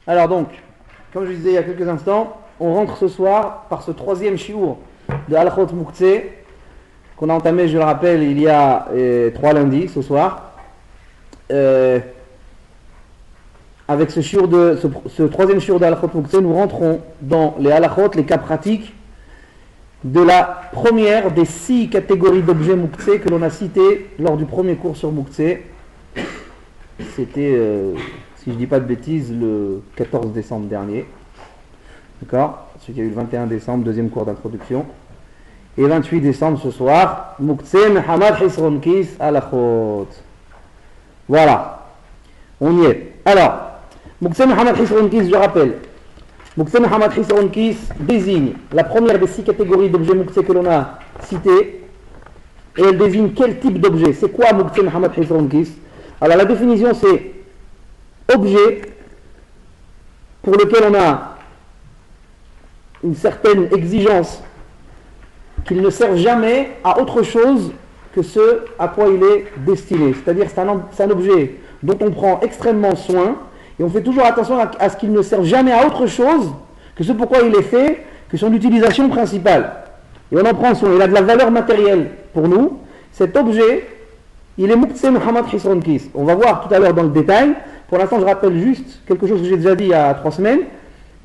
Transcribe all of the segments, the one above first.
Alors donc, comme je disais il y a quelques instants, on rentre ce soir par ce troisième shiur de Halachot Muktzeh qu'on a entamé, je le rappelle, il y a 3 lundis ce soir. Avec ce troisième shiur de Halachot Muktzeh, nous rentrons dans les halachot, les cas pratiques de la première des 6 catégories d'objets Muktzeh que l'on a citées lors du premier cours sur Muktzeh. C'était, si je ne dis pas de bêtises, le 14 décembre dernier. D'accord? Celui qui a eu le 21 décembre, deuxième cours d'introduction. Et 28 décembre ce soir, Muktzeh Mehamad Hisron Kis Halachot. Voilà. On y est. Alors, Muktzeh Mehamad Hisron Kis, je rappelle. Muktzeh Mehamad Hisron Kis désigne la première des 6 catégories d'objets Muktzeh que l'on a citées. Et elle désigne quel type d'objet. C'est quoi Muktzeh Mehamad Hisron Kis? Alors la définition c'est objet pour lequel on a une certaine exigence qu'il ne serve jamais à autre chose que ce à quoi il est destiné. C'est-à-dire c'est un objet dont on prend extrêmement soin et on fait toujours attention à ce qu'il ne serve jamais à autre chose que ce pourquoi il est fait, que son utilisation principale. Et on en prend soin. Il a de la valeur matérielle pour nous. Cet objet, il est Muktzeh Mehamad Hisron Kis. On va voir tout à l'heure dans le détail. Pour l'instant, je rappelle juste quelque chose que j'ai déjà dit il y a 3 semaines.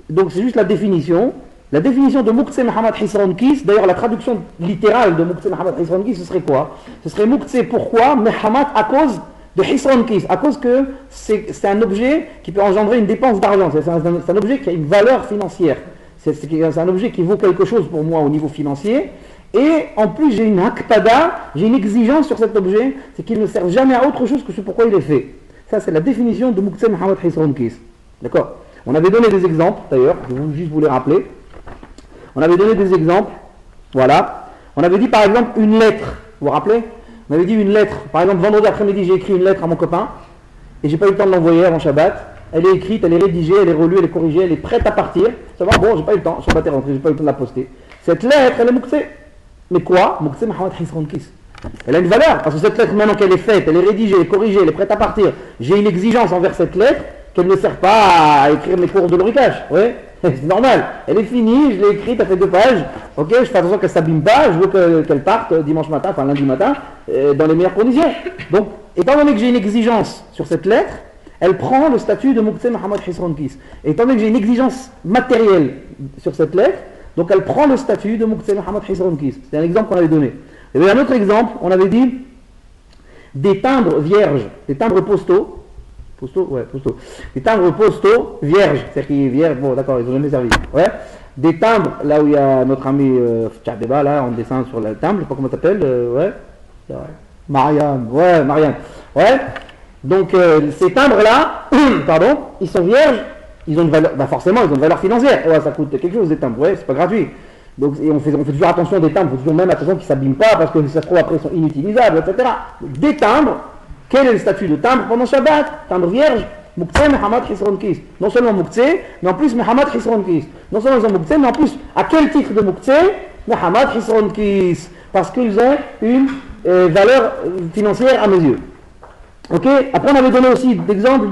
Donc, c'est juste la définition. La définition de Muktzeh Mehamad Hisron Kis, d'ailleurs, la traduction littérale de Muktzeh Mehamad Hisron Kis, ce serait quoi? Ce serait Muktzeh pourquoi? Mehamad à cause de Hisron Kis. À cause que c'est un objet qui peut engendrer une dépense d'argent. C'est un objet qui a une valeur financière. C'est un objet qui vaut quelque chose pour moi au niveau financier. Et en plus, j'ai une hakpada, j'ai une exigence sur cet objet, c'est qu'il ne sert jamais à autre chose que ce pourquoi il est fait. Ça, c'est la définition de Muktzeh Mehamad Hisron Kis. D'accord? On avait donné des exemples, d'ailleurs, je vais juste vous les rappeler. On avait donné des exemples, voilà. On avait dit par exemple une lettre, vous vous rappelez? On avait dit une lettre, par exemple vendredi après-midi, j'ai écrit une lettre à mon copain, et j'ai pas eu le temps de l'envoyer avant Shabbat. Elle est écrite, elle est rédigée, elle est relue, elle est corrigée, elle est prête à partir. Ça va, bon, j'ai pas eu le temps, Shabbat est rentré, j'ai pas eu le temps de la poster. Cette lettre, elle est Muktzeh. Mais quoi? Muktzeh Mehamad Hisron Kis. Elle a une valeur, parce que cette lettre, maintenant qu'elle est faite, elle est rédigée, elle est corrigée, elle est prête à partir, j'ai une exigence envers cette lettre qu'elle ne sert pas à écrire mes cours de l'oricage. Oui, c'est normal. Elle est finie, je l'ai écrite, elle fait 2 pages. Ok, je fais attention qu'elle ne s'abîme pas, je veux qu'elle parte dimanche matin, enfin lundi matin, dans les meilleures conditions. Donc, étant donné que j'ai une exigence sur cette lettre, elle prend le statut de Muktzeh Mehamad Hisron Kis. Étant donné que j'ai une exigence matérielle sur cette lettre, donc elle prend le statut de Muktzeh Mehamad Hisron Kis. C'est un exemple qu'on avait donné. Il y avait un autre exemple, on avait dit des timbres vierges, des timbres postaux. Postaux. Des timbres postaux vierges. C'est-à-dire qu'ils vierges, bon d'accord, ils n'ont jamais servi. Ouais. Des timbres, là où il y a notre ami Tchadeba, là, on descend sur le timbre, je sais pas comment t'appelles, ouais. Marianne, ouais, Marianne. Ouais. Donc ces timbres-là, pardon, ils sont vierges, ils ont une valeur, bah forcément ils ont une valeur financière. Ouais, ça coûte quelque chose des timbres, ouais, c'est pas gratuit. Donc et on fait toujours attention des timbres, il faut toujours même attention qu'ils ne s'abîment pas parce que si ça se trouve après ils sont inutilisables, etc. Des timbres, quel est le statut de timbre pendant Shabbat? Timbre vierge, Muktzeh Mehamad Hisron Kis. Non seulement Muktzeh, mais en plus Mehamad Hisron Kis. Non seulement ils ont Muktzeh, mais en plus, à quel titre de Muktzeh? Mehamad Hisron Kis. Parce qu'ils ont une valeur financière à mes yeux. Ok? Après on avait donné aussi d'exemples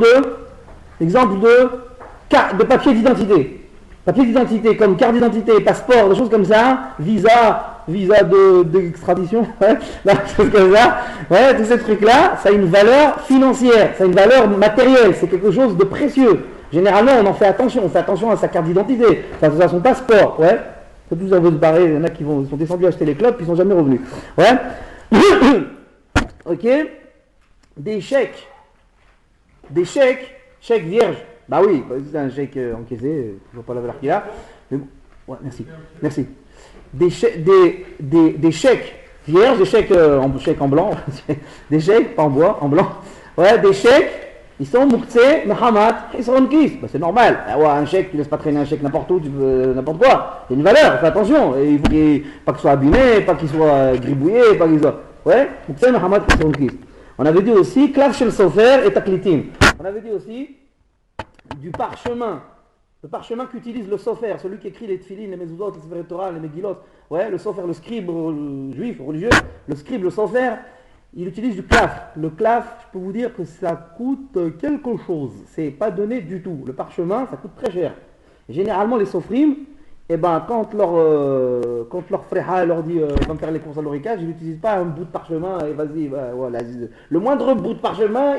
de papier d'identité. Papier d'identité comme carte d'identité, passeport, des choses comme ça, visa d'extradition, ouais, des choses comme ça, ouais, tous ces trucs-là, ça a une valeur financière, ça a une valeur matérielle, c'est quelque chose de précieux. Généralement, on fait attention à sa carte d'identité, à son passeport, ouais. Surtout ça veut se barrer, il y en a qui sont descendus acheter les clubs, puis ils sont jamais revenus, ouais. Ok. Des chèques, chèques vierges. Bah oui, c'est un chèque encaissé, je ne vois pas la valeur qu'il a. Mais bon, ouais, merci. Des chèques vierges, des chèques en blanc, des chèques, pas en bois, en blanc. Ouais, des chèques, ils sont Muktzeh Mehamad Hisron Kis. Bah, c'est normal. Ah ouais, un chèque, tu ne laisses pas traîner un chèque n'importe où, n'importe quoi. Il y a une valeur, fais attention. Et il faut pas qu'il soit abîmé, pas qu'il soit gribouillé, pas qu'il soit. Ouais, Muktzeh Mehamad Hisron Kis. On avait dit aussi Klav Shel Sofer et Taklitim. On avait dit aussi du parchemin, le parchemin qu'utilise le sofer, celui qui écrit les tfilines, les mezuzot, les sefer Torah, les megillot, ouais, le sofer, le scribe juif, religieux, le scribe, le sofer, il utilise du claf. Le claf, je peux vous dire que ça coûte quelque chose. C'est pas donné du tout. Le parchemin, ça coûte très cher. Généralement, les sofrim, eh ben, quand leur fréha leur dit va me faire les courses à l'orica, ils n'utilisent pas un bout de parchemin et vas-y, voilà. Le moindre bout de parchemin,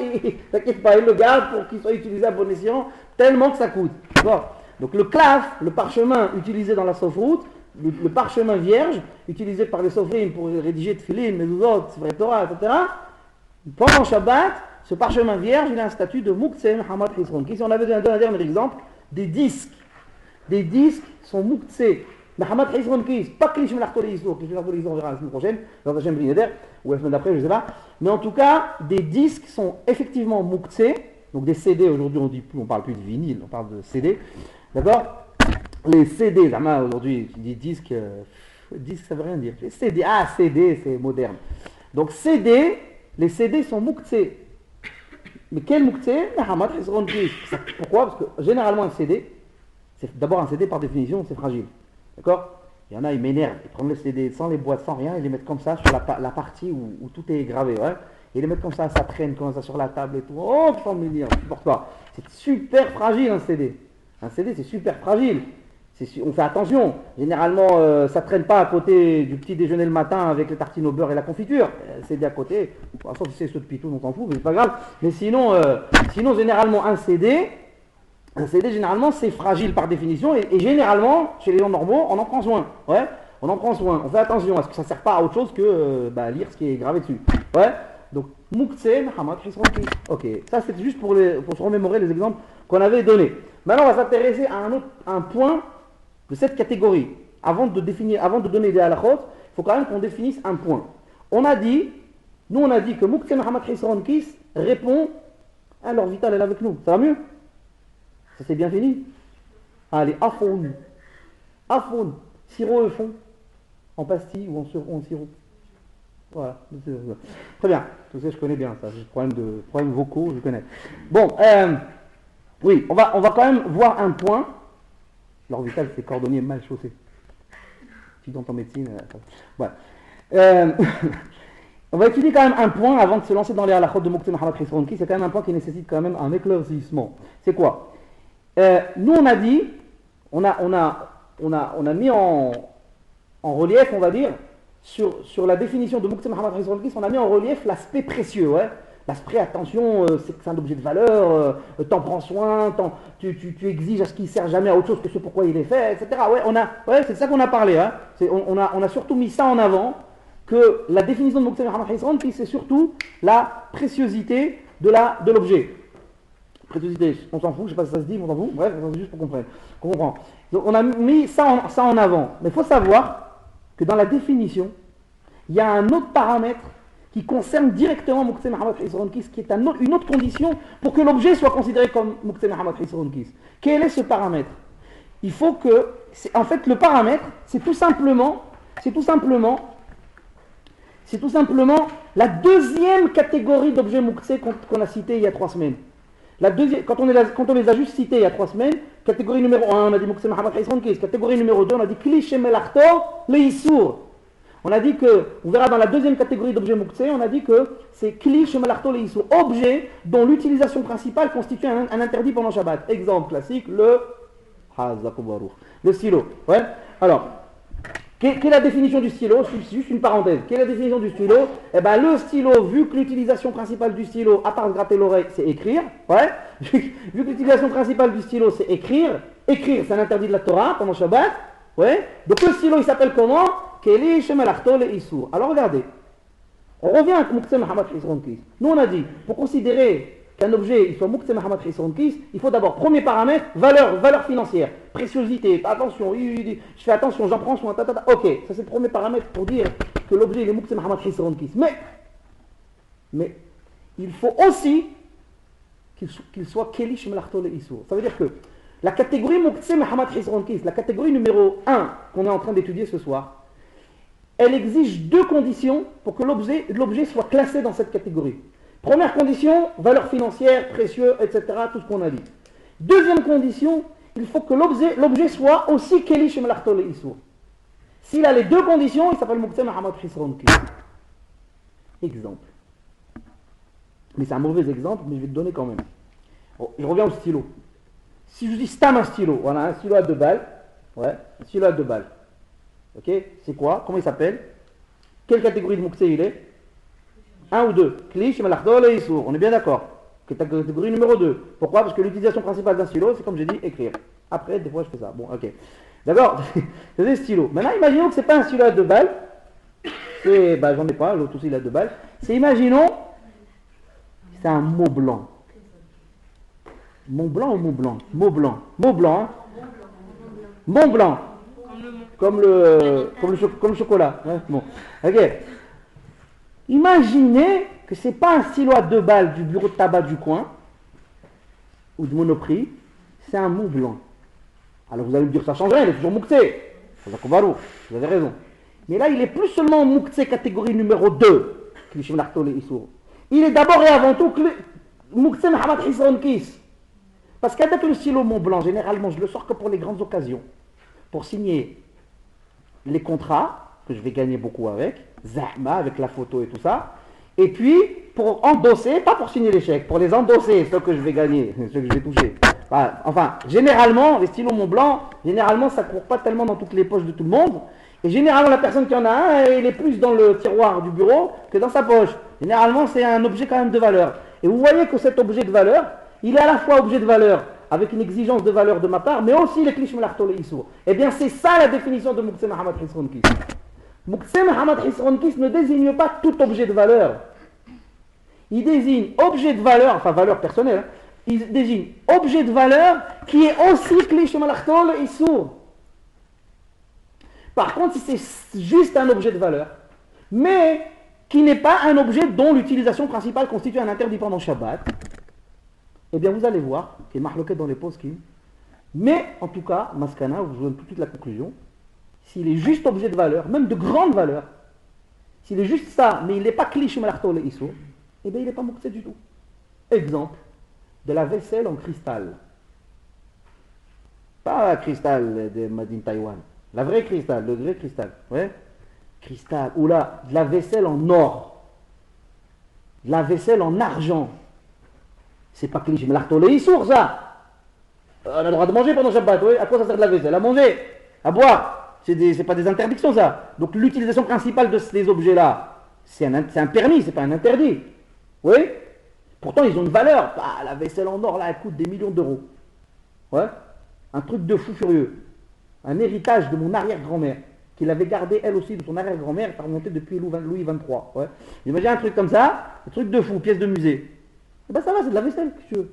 t'inquiète pas, ils le gardent pour qu'il soit utilisé à bon escient, tellement que ça coûte. Bon. Donc le claf, le parchemin utilisé dans la sofroute, le parchemin vierge, utilisé par les sofrim pour rédiger tefillin, mezuzot, sefer Torah, etc. Pendant Shabbat, ce parchemin vierge, il a un statut de Muktzeh Muhammad Hisron. Si on avait un dernier exemple, des disques sont Muktzeh Muhammad Hisron Kis, pas Klish Melachto Leisur, Klish Melachto Leisur, on verra la semaine prochaine, dans Hashem Blineder, ou la semaine d'après, je ne sais pas. Mais en tout cas, des disques sont effectivement Muktzeh, donc des CD, aujourd'hui on ne parle plus de vinyle, on parle de CD, d'accord? Les CD, aujourd'hui, tu dis disque, disque ça veut rien dire. Les CD, CD, c'est moderne. Donc les CD sont Muktzeh. Mais quel Muktzeh? Pourquoi? Parce que généralement un CD, d'abord un CD par définition, c'est fragile. D'accord? Il y en a, ils m'énervent. Ils prennent les CD sans les boîtes, sans rien, ils les mettent comme ça sur la partie où tout est gravé. Ouais? Ils les mettent comme ça traîne comme ça sur la table et tout. Oh, je m'en je supporte pas. C'est super fragile un CD. Un CD, c'est super fragile. On fait attention. Généralement, ça ne traîne pas à côté du petit déjeuner le matin avec les tartines au beurre et la confiture. CD à côté. Sauf si c'est ceux de Pitou, on s'en fout, mais c'est pas grave. Mais sinon, généralement, un CD, généralement, c'est fragile par définition. Et généralement, chez les gens normaux, on en prend soin. Ouais, on en prend soin. On fait attention à ce que ça ne sert pas à autre chose que lire ce qui est gravé dessus. Ouais. Donc, Muktzeh, Muhammad, ok, ça c'est juste pour se remémorer les exemples qu'on avait donnés. Maintenant, on va s'intéresser à un point de cette catégorie. Avant de donner des halakhot, il faut quand même qu'on définisse un point. On a dit que Muktzeh Muhammad Hisron Kis répond à leur vital, elle est avec nous. Ça va mieux? Ça c'est bien fini? Allez, Afoun. Sirop fond, en pastille ou en sirop. Voilà, très bien, tout ça je connais bien ça, j'ai problèmes vocaux, je connais. Bon, oui, on va quand même voir un point. L'orbital c'est cordonnier mal chaussé. Tu dans en médecine, voilà. On va étudier quand même un point avant de se lancer dans les halakhot de Muktzeh Muhammad Hisron Kis. C'est quand même un point qui nécessite quand même un éclaircissement. C'est quoi? Nous on a dit, on a mis en relief, on va dire, sur la définition de Muktzeh Muhammad Hisron Kis, on a mis en relief l'aspect précieux, ouais. L'aspect, attention, c'est un objet de valeur, t'en prends soin, tu exiges à ce qu'il ne sert jamais à autre chose que ce pourquoi il est fait, etc. Ouais, c'est de ça qu'on a parlé. Hein. On a surtout mis ça en avant, que la définition de Muktzeh Muhammad Hisron Kis, c'est surtout la préciosité de l'objet. Préciosité, on s'en fout, je ne sais pas si ça se dit, mais on s'en fout. Bref, c'est juste pour qu'on comprenne. Donc on a mis ça en avant. Mais il faut savoir que dans la définition, il y a un autre paramètre qui concerne directement Muktzeh Muhammad Hisron Kis, qui est une autre condition pour que l'objet soit considéré comme Muktzeh Muhammad Hisron Kis. Quel est ce paramètre? Il faut que, en fait, le paramètre, c'est tout simplement la deuxième catégorie d'objets Muktzeh qu'on a cité il y a 3 semaines. Quand on les a juste cités il y a 3 semaines, catégorie numéro 1, on a dit Muktzeh Muhammad Hisron Kis. Catégorie numéro 2, on a dit Kli Shemelachto le Issour. On a dit que, on verra dans la deuxième catégorie d'objets Muktzeh, on a dit que c'est Kli Shemelachto le Issour, objet dont l'utilisation principale constitue un interdit pendant Shabbat. Exemple classique, le stylo. Ouais. Alors, quelle est la définition du stylo? C'est juste une parenthèse. Quelle est la définition du stylo? Eh bien, le stylo, vu que l'utilisation principale du stylo, à part se gratter l'oreille, c'est écrire. Ouais. Vu que l'utilisation principale du stylo, c'est écrire. Écrire, c'est un interdit de la Torah pendant Shabbat. Ouais. Donc le stylo, il s'appelle comment? Keli Shemelachto le Issour. Alors regardez. On revient à Muktzeh Muhammad Hisron Kis. Nous, on a dit, pour considérer qu'un objet il soit Muktzeh Muhammad Hisron Kis, il faut d'abord, premier paramètre, valeur financière, préciosité, attention, je fais attention, j'en prends soin, ok, ça c'est le premier paramètre pour dire que l'objet il est Muktzeh Muhammad Hisron Kis. Mais il faut aussi qu'il soit Keli Shemelachto le Issour. Ça veut dire que la catégorie Muktzeh Muhammad Hisron Kis, la catégorie numéro 1 qu'on est en train d'étudier ce soir, elle exige 2 conditions pour que l'objet soit classé dans cette catégorie. Première condition, valeur financière, précieux, etc., tout ce qu'on a dit. Deuxième condition, il faut que l'objet soit aussi Keli Shemelachto le Issour. S'il a les 2 conditions, il s'appelle Muktzeh Muhammad Hisron Kis. Exemple. Mais c'est un mauvais exemple, mais je vais te donner quand même. Bon, je reviens au stylo. Si je dis stam un stylo, voilà, un stylo à 2 balles. Ouais, un stylo à 2 balles. Ok, c'est quoi? Comment il s'appelle? Quelle catégorie de Mouktsé il est? 1 ou 2? Klish, Malakhdol et Issour. On est bien d'accord. Catégorie numéro 2. Pourquoi? Parce que l'utilisation principale d'un stylo, c'est comme j'ai dit, écrire. Après, des fois, je fais ça. Bon, ok. D'accord. C'est des stylos. Maintenant, imaginons que ce n'est pas un stylo à 2 balles. C'est, bah, j'en ai pas, l'autre aussi il a 2 balles. C'est, imaginons, c'est un mot blanc. Mont blanc ou mot blanc? Mot blanc. Mot blanc, hein? Mont blanc. Comme le chocolat. Ouais, bon. Ok. Imaginez que ce n'est pas un stylo à 2 balles du bureau de tabac du coin ou de Monoprix, c'est un mot blanc. Alors vous allez me dire, ça change rien, il est toujours Mouktsé. Vous avez raison. Mais là, il est plus seulement Mouktsé catégorie numéro 2. Il est d'abord et avant tout Mouktsé Mohamed Hisron Kis. Parce qu'avec le stylo Mont Blanc, généralement, je le sors que pour les grandes occasions. Pour signer les contrats, que je vais gagner beaucoup avec, Zahma, avec la photo et tout ça. Et puis, pour endosser, pas pour signer les chèques, pour les endosser, ceux que je vais gagner, ceux que je vais toucher. Enfin, généralement, les stylos Mont Blanc, généralement, ça ne court pas tellement dans toutes les poches de tout le monde. Et généralement, la personne qui en a un, il est plus dans le tiroir du bureau que dans sa poche. Généralement, c'est un objet quand même de valeur. Et vous voyez que cet objet de valeur, il est à la fois objet de valeur, avec une exigence de valeur de ma part, mais aussi les clichés Melartol et Issour. Eh bien, c'est ça la définition de Mouktsé Mohamed Hisron Kis. Mouktsé Mohamed Hisron Kis ne désigne pas tout objet de valeur. Il désigne objet de valeur, enfin valeur personnelle, hein. Il désigne objet de valeur qui est aussi cliché Melartol et Issour. Par contre, si c'est juste un objet de valeur, mais qui n'est pas un objet dont l'utilisation principale constitue un interdit pendant Shabbat, eh bien vous allez voir qu'il est mahloquet dans les poskim. Mais en tout cas, Maskana, vous donne tout de suite la conclusion, s'il est juste objet de valeur, même de grande valeur, s'il est juste ça, mais il n'est pas cliché Melartol et Issour, eh bien il n'est pas Mouktsé du tout. Exemple, de la vaisselle en cristal. Pas cristal de Madine Taïwan. La vraie cristal, le vrai cristal. Ouais. Cristal. Ou là, de la vaisselle en or. De la vaisselle en argent. C'est pas cliché, mais l'artolé sourd ça. On a le droit de manger pendant Shabbat, oui. À quoi ça sert de la vaisselle? À manger, à boire. C'est pas des interdictions ça. Donc l'utilisation principale de ces objets-là, c'est un permis, c'est pas un interdit. Oui. Pourtant ils ont une valeur. Ah, la vaisselle en or là, elle coûte des millions d'euros. Ouais. Un truc de fou furieux. Un héritage de mon arrière-grand-mère, qu'il avait gardé elle aussi de son arrière-grand-mère, par remonté depuis Louis XXIII. Ouais. Imaginez un truc comme ça, un truc de fou, pièce de musée. Eh ben ça va, c'est de la vaisselle, que tu veux.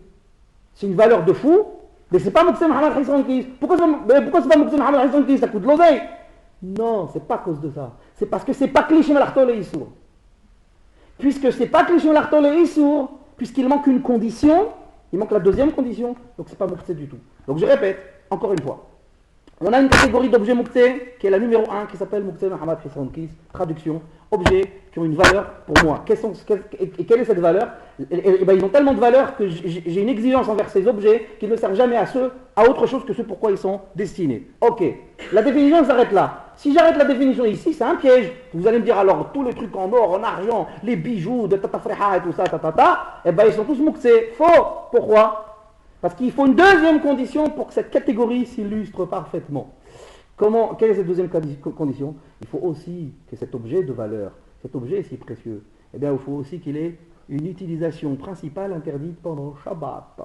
C'est une valeur de fou, mais c'est pas Mouktsé Mohamed Hisron Kis. Pourquoi c'est pas Mouktsé Mohamed Hisron Kis? Ça coûte de l'oseille. Non, c'est pas à cause de ça. C'est parce que c'est pas cliché Melartol et Issour. Puisque c'est pas cliché Melartol et Issour, puisqu'il manque une condition, il manque la deuxième condition, donc c'est pas Mouktsé du tout. Donc je répète, encore une fois. On a une catégorie d'objets Mouktsé qui est la numéro 1 qui s'appelle Mouktsé Mohamed Hisron Kis. Traduction, objets qui ont une valeur pour moi. Quelle est cette valeur? Et ben, ils ont tellement de valeur que j'ai une exigence envers ces objets qui ne servent jamais à autre chose que ce pourquoi ils sont destinés. Ok, la définition s'arrête là. Si j'arrête la définition ici, c'est un piège. Vous allez me dire alors tous les trucs en or, en argent, les bijoux de Tatafreha et tout ça, et ben ils sont tous Mouktsé. Faux. Pourquoi? Parce qu'il faut une deuxième condition pour que cette catégorie s'illustre parfaitement. Quelle est cette deuxième condition? Il faut aussi que cet objet de valeur, cet objet est si précieux, eh bien il faut aussi qu'il ait une utilisation principale interdite pendant Shabbat.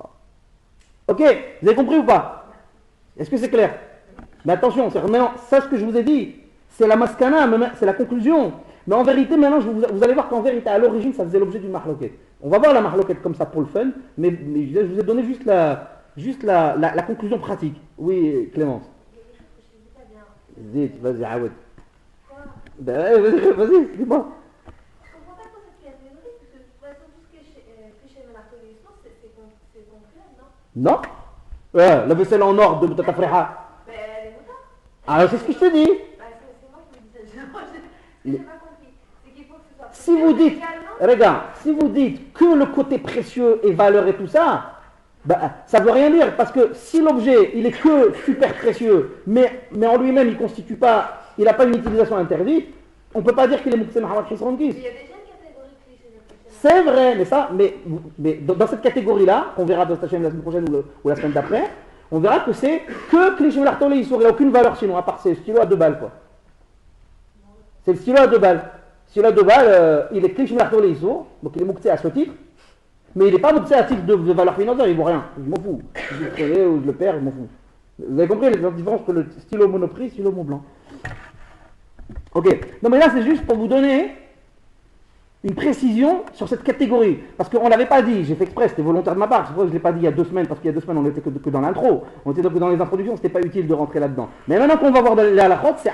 Ok, vous avez compris ou pas? Est-ce que c'est clair? Mais attention, maintenant, ça ce que je vous ai dit, c'est la maskana, c'est la conclusion. Mais en vérité, maintenant, vous allez voir qu'en vérité, à l'origine, ça faisait l'objet d'une mahloquette. On va voir la mahloquette comme ça pour le fun, mais je vous ai donné juste la conclusion pratique. Oui, Clémence. Vas-y, Aoued. Vas-y, dis-moi. Je comprends pas trop cette catégorie, parce que de toute façon, tout ce qui est cliché Melartol et Issour, c'est concret, non? Non. La vaisselle en or de Tatafreha. Ben, elle est notable. Ah, c'est ce que je te dis. C'est moi qui me dis ça. Je n'ai pas compris. C'est qu'il faut que ce soit. Si vous dites, regarde, si vous dites que le côté précieux et valeur et tout ça, ben, ça ne veut rien dire, parce que si l'objet, il est que super précieux, mais en lui-même, il n'a pas une utilisation interdite, on ne peut pas dire qu'il est Mouktsé Mohamed Hisron Kis. Il y a déjà une catégorie cliché. C'est vrai, mais dans cette catégorie-là, qu'on verra dans la semaine prochaine ou la semaine d'après, on verra que c'est que Kli Shemel Artol et Issour, il n'y a aucune valeur sinon, à part c'est le stylo à 2 balles, quoi. C'est le stylo à 2 balles. Le stylo à 2 balles, il est Kli Shemel Artol et Issour, donc il est mouktsé à ce titre, mais il n'est pas mouktsé à titre de valeur financière, il ne vaut rien, je m'en fous. Je le prenais ou je le perds, je m'en fous. Vous avez compris la différence entre le stylo Monoprix et le stylo Montblanc. Ok, non mais là c'est juste pour vous donner une précision sur cette catégorie, parce qu'on ne l'avait pas dit, j'ai fait exprès, c'était volontaire de ma part, c'est pour ça que je ne l'ai pas dit il y a 2 semaines, parce qu'il y a 2 semaines on n'était que dans l'intro, on était que dans les introductions, c'était pas utile de rentrer là-dedans. Mais maintenant qu'on va voir les halachot, c'est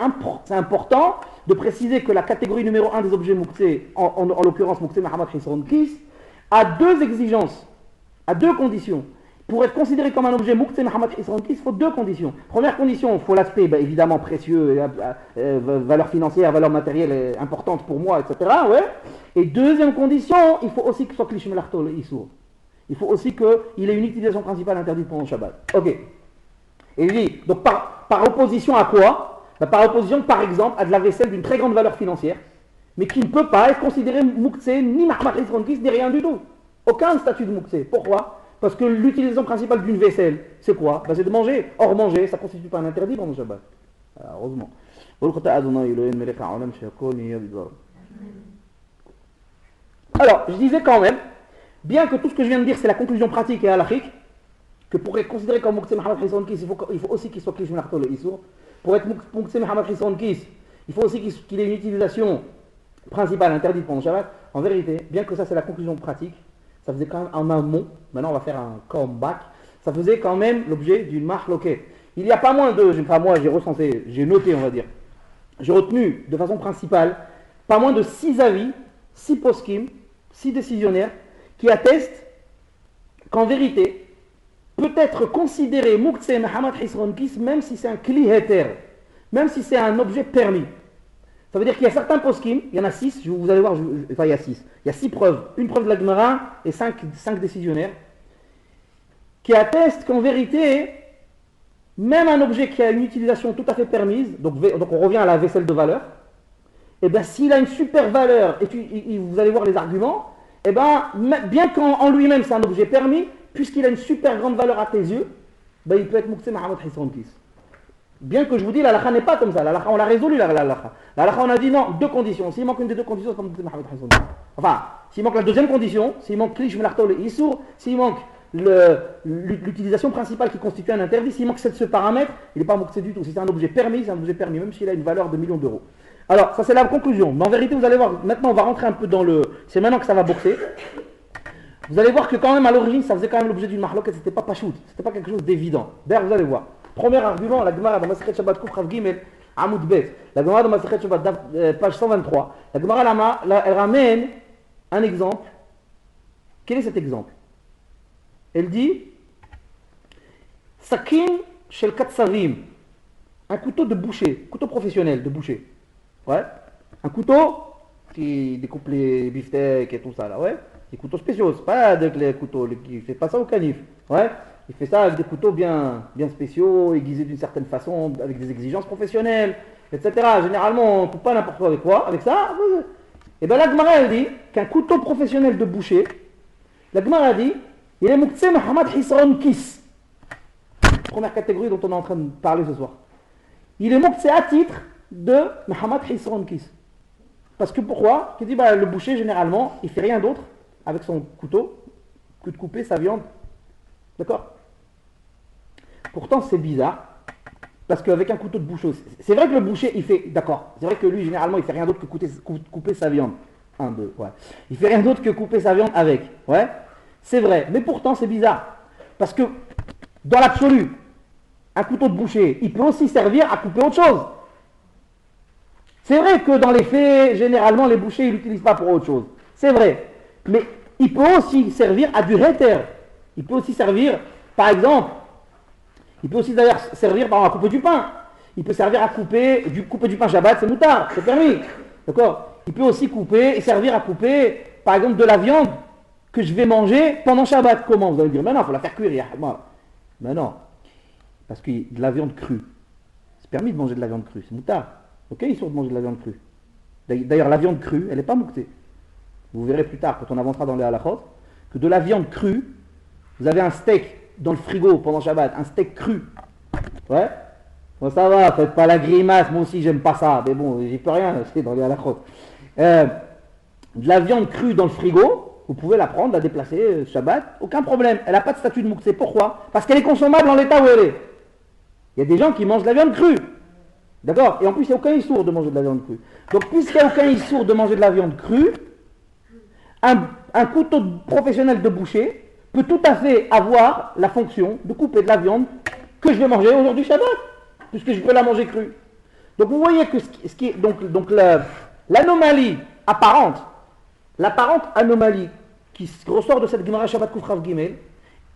important de préciser que la catégorie numéro 1 des objets mouktsé, en l'occurrence mouktsé Mahamad Hisron Kis, a 2 exigences, a 2 conditions. Pour être considéré comme un objet mouktsé Mahamad Hisron Kis, il faut 2 conditions. Première condition, il faut l'aspect évidemment précieux, valeur financière, valeur matérielle importante pour moi, etc. Ouais. Et deuxième condition, il faut aussi que ce soit Kli Shemel Artol et Issour. Il faut aussi qu'il ait une utilisation principale interdite pendant le Shabbat. Ok. Et il dit, donc par opposition à quoi? Par opposition, par exemple, à de la vaisselle d'une très grande valeur financière, mais qui ne peut pas être considéré mouktsé, ni Mahamad Hisron Kis, ni rien du tout. Aucun statut de mouktsé. Pourquoi? Parce que l'utilisation principale d'une vaisselle, c'est quoi? C'est de manger. Or, manger, ça ne constitue pas un interdit pendant le Shabbat. Heureusement. Alors, je disais quand même, bien que tout ce que je viens de dire, c'est la conclusion pratique et halachique, que pour être considéré comme Mouktsé Mahamad Hisron Kis, il faut aussi qu'il soit Kli Shemel Artol et Issour. Pour être Mouktsé Mahamad Hisron Kis, il faut aussi qu'il ait une utilisation principale interdite pendant le Shabbat. En vérité, bien que ça c'est la conclusion pratique, ça faisait quand même en amont, maintenant on va faire un comeback, ça faisait quand même l'objet d'une mahloket. Il n'y a pas moins de, enfin moi j'ai recensé, j'ai noté on va dire, j'ai retenu de façon principale, pas moins de 6 avis, 6 poskim, 6 décisionnaires, qui attestent qu'en vérité, peut être considéré Mouktsé Mahamad Hisron Kis, même si c'est un Kli Heter, même si c'est un objet permis. Ça veut dire qu'il y a certains poskim, il y en a 6, vous allez voir, enfin il y a 6. Il y a 6 preuves, une preuve de la Gemara et 5 décisionnaires, qui attestent qu'en vérité, même un objet qui a une utilisation tout à fait permise, donc on revient à la vaisselle de valeur, et bien s'il a une super valeur, et vous allez voir les arguments, et bien bien qu'en lui-même c'est un objet permis, puisqu'il a une super grande valeur à tes yeux, ben il peut être Mouktsé Mahamad Hisron Kis. Bien que je vous dis, la halakha n'est pas comme ça. La halakha, on l'a résolu, la halakha. La halakha, on a dit non, 2 conditions. S'il manque une des 2 conditions, c'est comme Mouktsé Mahamad Hisron Kis. Enfin, s'il manque la deuxième condition, s'il manque Kli Shemel Artol et Issour, s'il manque l'utilisation principale qui constitue un interdit, s'il manque ce paramètre, il n'est pas Mouktsé du tout. Si c'est un objet permis, c'est un objet permis, même s'il a une valeur de millions d'euros. Alors, ça c'est la conclusion. Mais en vérité, vous allez voir, maintenant on va rentrer un peu dans le... C'est maintenant que ça va boxer. Vous allez voir que quand même, à l'origine, ça faisait quand même l'objet d'une mahloket, et c'était pas pachout. C'était pas quelque chose d'évident. D'ailleurs, vous allez voir. Premier argument, la Gemara dans Masechet Shabbat Kouf Rav Gimel Amoud Bet. La Gemara dans Masechet Shabbat page 123. La Gemara elle ramène un exemple. Quel est cet exemple? Elle dit Sakin shel katsavim, un couteau de boucher, couteau professionnel de boucher. Ouais. Un couteau qui découpe les beefsteaks et tout ça là, ouais. Des couteaux spéciaux, c'est pas avec les couteaux, il fait pas ça au canif. Ouais. Il fait ça avec des couteaux bien spéciaux, aiguisés d'une certaine façon, avec des exigences professionnelles, etc. Généralement, on ne coupe pas n'importe quoi avec quoi. Avec ça, et bien la Gemara elle dit qu'un couteau professionnel de boucher, la Gemara dit, il est Mouktsé Mahamad Hisron Kis. Première catégorie dont on est en train de parler ce soir. Il est Mouktsé à titre de Mahamad Hisron Kis. Parce que pourquoi? Il dit, le boucher, généralement, il ne fait rien d'autre avec son couteau que de couper sa viande. D'accord? Pourtant, c'est bizarre, parce qu'avec un couteau de boucher, c'est vrai que le boucher, il fait, d'accord, c'est vrai que lui, généralement, il fait rien d'autre que couper sa viande. 1, 2, ouais. Il fait rien d'autre que couper sa viande avec, ouais. C'est vrai, mais pourtant, c'est bizarre, parce que, dans l'absolu, un couteau de boucher, il peut aussi servir à couper autre chose. C'est vrai que dans les faits, généralement, les bouchers, ils l'utilisent pas pour autre chose. C'est vrai, mais il peut aussi servir à du heter. Il peut aussi servir, par exemple, à couper du pain. Il peut servir à couper du pain Shabbat, c'est moutard, c'est permis. D'accord? Il peut aussi servir à couper, par exemple, de la viande que je vais manger pendant Shabbat. Comment? Vous allez dire, mais non, il faut la faire cuire. Mais non, parce que de la viande crue, c'est permis de manger de la viande crue, c'est moutard. Ok, ils sont de manger de la viande crue. D'ailleurs, la viande crue, elle n'est pas mouktée. vous verrez plus tard quand on avancera dans les halachot, que de la viande crue, vous avez un steak dans le frigo pendant Shabbat, un steak cru. Ouais. Bon, ça va, faites pas la grimace, moi aussi j'aime pas ça, mais bon, j'y peux rien, c'est dans les halachot. De la viande crue dans le frigo, vous pouvez la prendre, la déplacer, Shabbat, aucun problème. Elle n'a pas de statut de mouktsé. Pourquoi? Parce qu'elle est consommable en l'état où elle est. Il y a des gens qui mangent de la viande crue. D'accord? Et en plus, il n'y a aucun issour de manger de la viande crue. Donc, puisqu'il n'y a aucun issour de manger de la viande crue, un couteau professionnel de boucher peut tout à fait avoir la fonction de couper de la viande que je vais manger aujourd'hui Shabbat, puisque je peux la manger crue. Donc, vous voyez que ce qui est, donc l'anomalie apparente, l'apparente anomalie qui ressort de cette Gemara Shabbat Kufrav Gimel